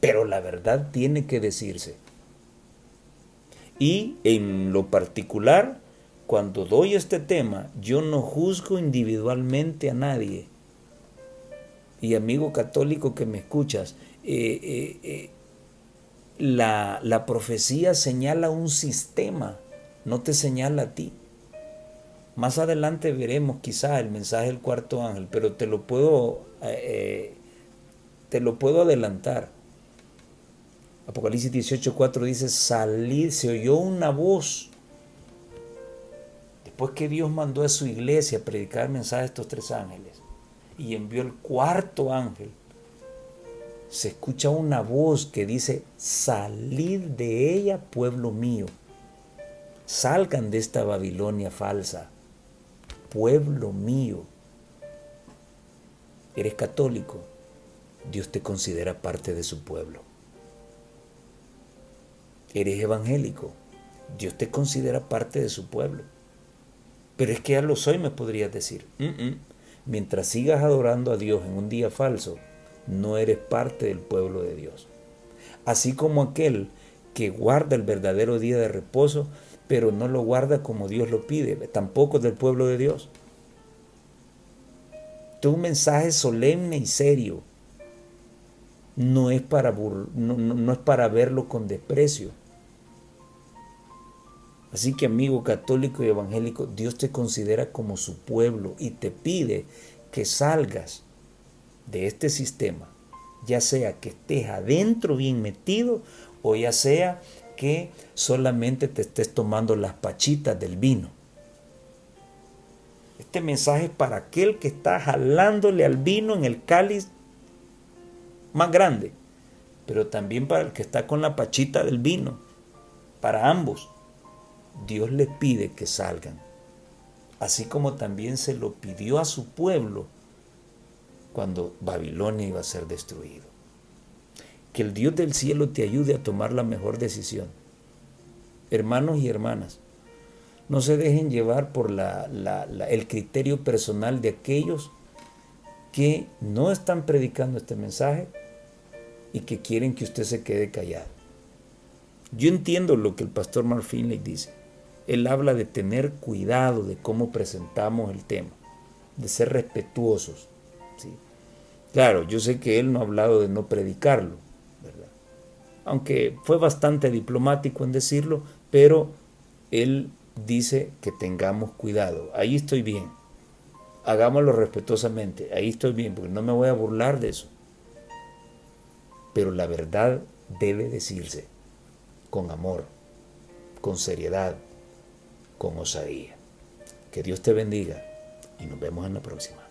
Pero la verdad tiene que decirse. Y en lo particular, cuando doy este tema, yo no juzgo individualmente a nadie. Y amigo católico que me escuchas, la profecía señala un sistema, no te señala a ti. Más adelante veremos quizá el mensaje del cuarto ángel, pero te lo puedo adelantar. Apocalipsis 18:4 dice: salid, se oyó una voz. Después que Dios mandó a su iglesia a predicar el mensaje de estos tres ángeles y envió el cuarto ángel, se escucha una voz que dice: salid de ella, pueblo mío. Salgan de esta Babilonia falsa, pueblo mío. Eres católico, Dios te considera parte de su pueblo. Eres evangélico, Dios te considera parte de su pueblo. Pero es que ya lo soy, me podrías decir. Mientras sigas adorando a Dios en un día falso, no eres parte del pueblo de Dios. Así como aquel que guarda el verdadero día de reposo, pero no lo guarda como Dios lo pide, tampoco es del pueblo de Dios. Este es un mensaje solemne y serio. No es para verlo con desprecio. Así que, amigo católico y evangélico, Dios te considera como su pueblo y te pide que salgas de este sistema, ya sea que estés adentro bien metido o ya sea que solamente te estés tomando las pachitas del vino. Este mensaje es para aquel que está jalándole al vino en el cáliz más grande, pero también para el que está con la pachita del vino, para ambos. Dios les pide que salgan, así como también se lo pidió a su pueblo cuando Babilonia iba a ser destruido. Que el Dios del cielo te ayude a tomar la mejor decisión. Hermanos y hermanas, no se dejen llevar por el criterio personal de aquellos que no están predicando este mensaje y que quieren que usted se quede callado. Yo entiendo lo que el pastor Mark Finley dice. Él habla de tener cuidado de cómo presentamos el tema, de ser respetuosos, ¿sí? Claro, yo sé que él no ha hablado de no predicarlo, ¿verdad? Aunque fue bastante diplomático en decirlo, pero él dice que tengamos cuidado. Ahí estoy bien. Hagámoslo respetuosamente. Ahí estoy bien, porque no me voy a burlar de eso. Pero la verdad debe decirse con amor, con seriedad, con osadía. Que Dios te bendiga y nos vemos en la próxima.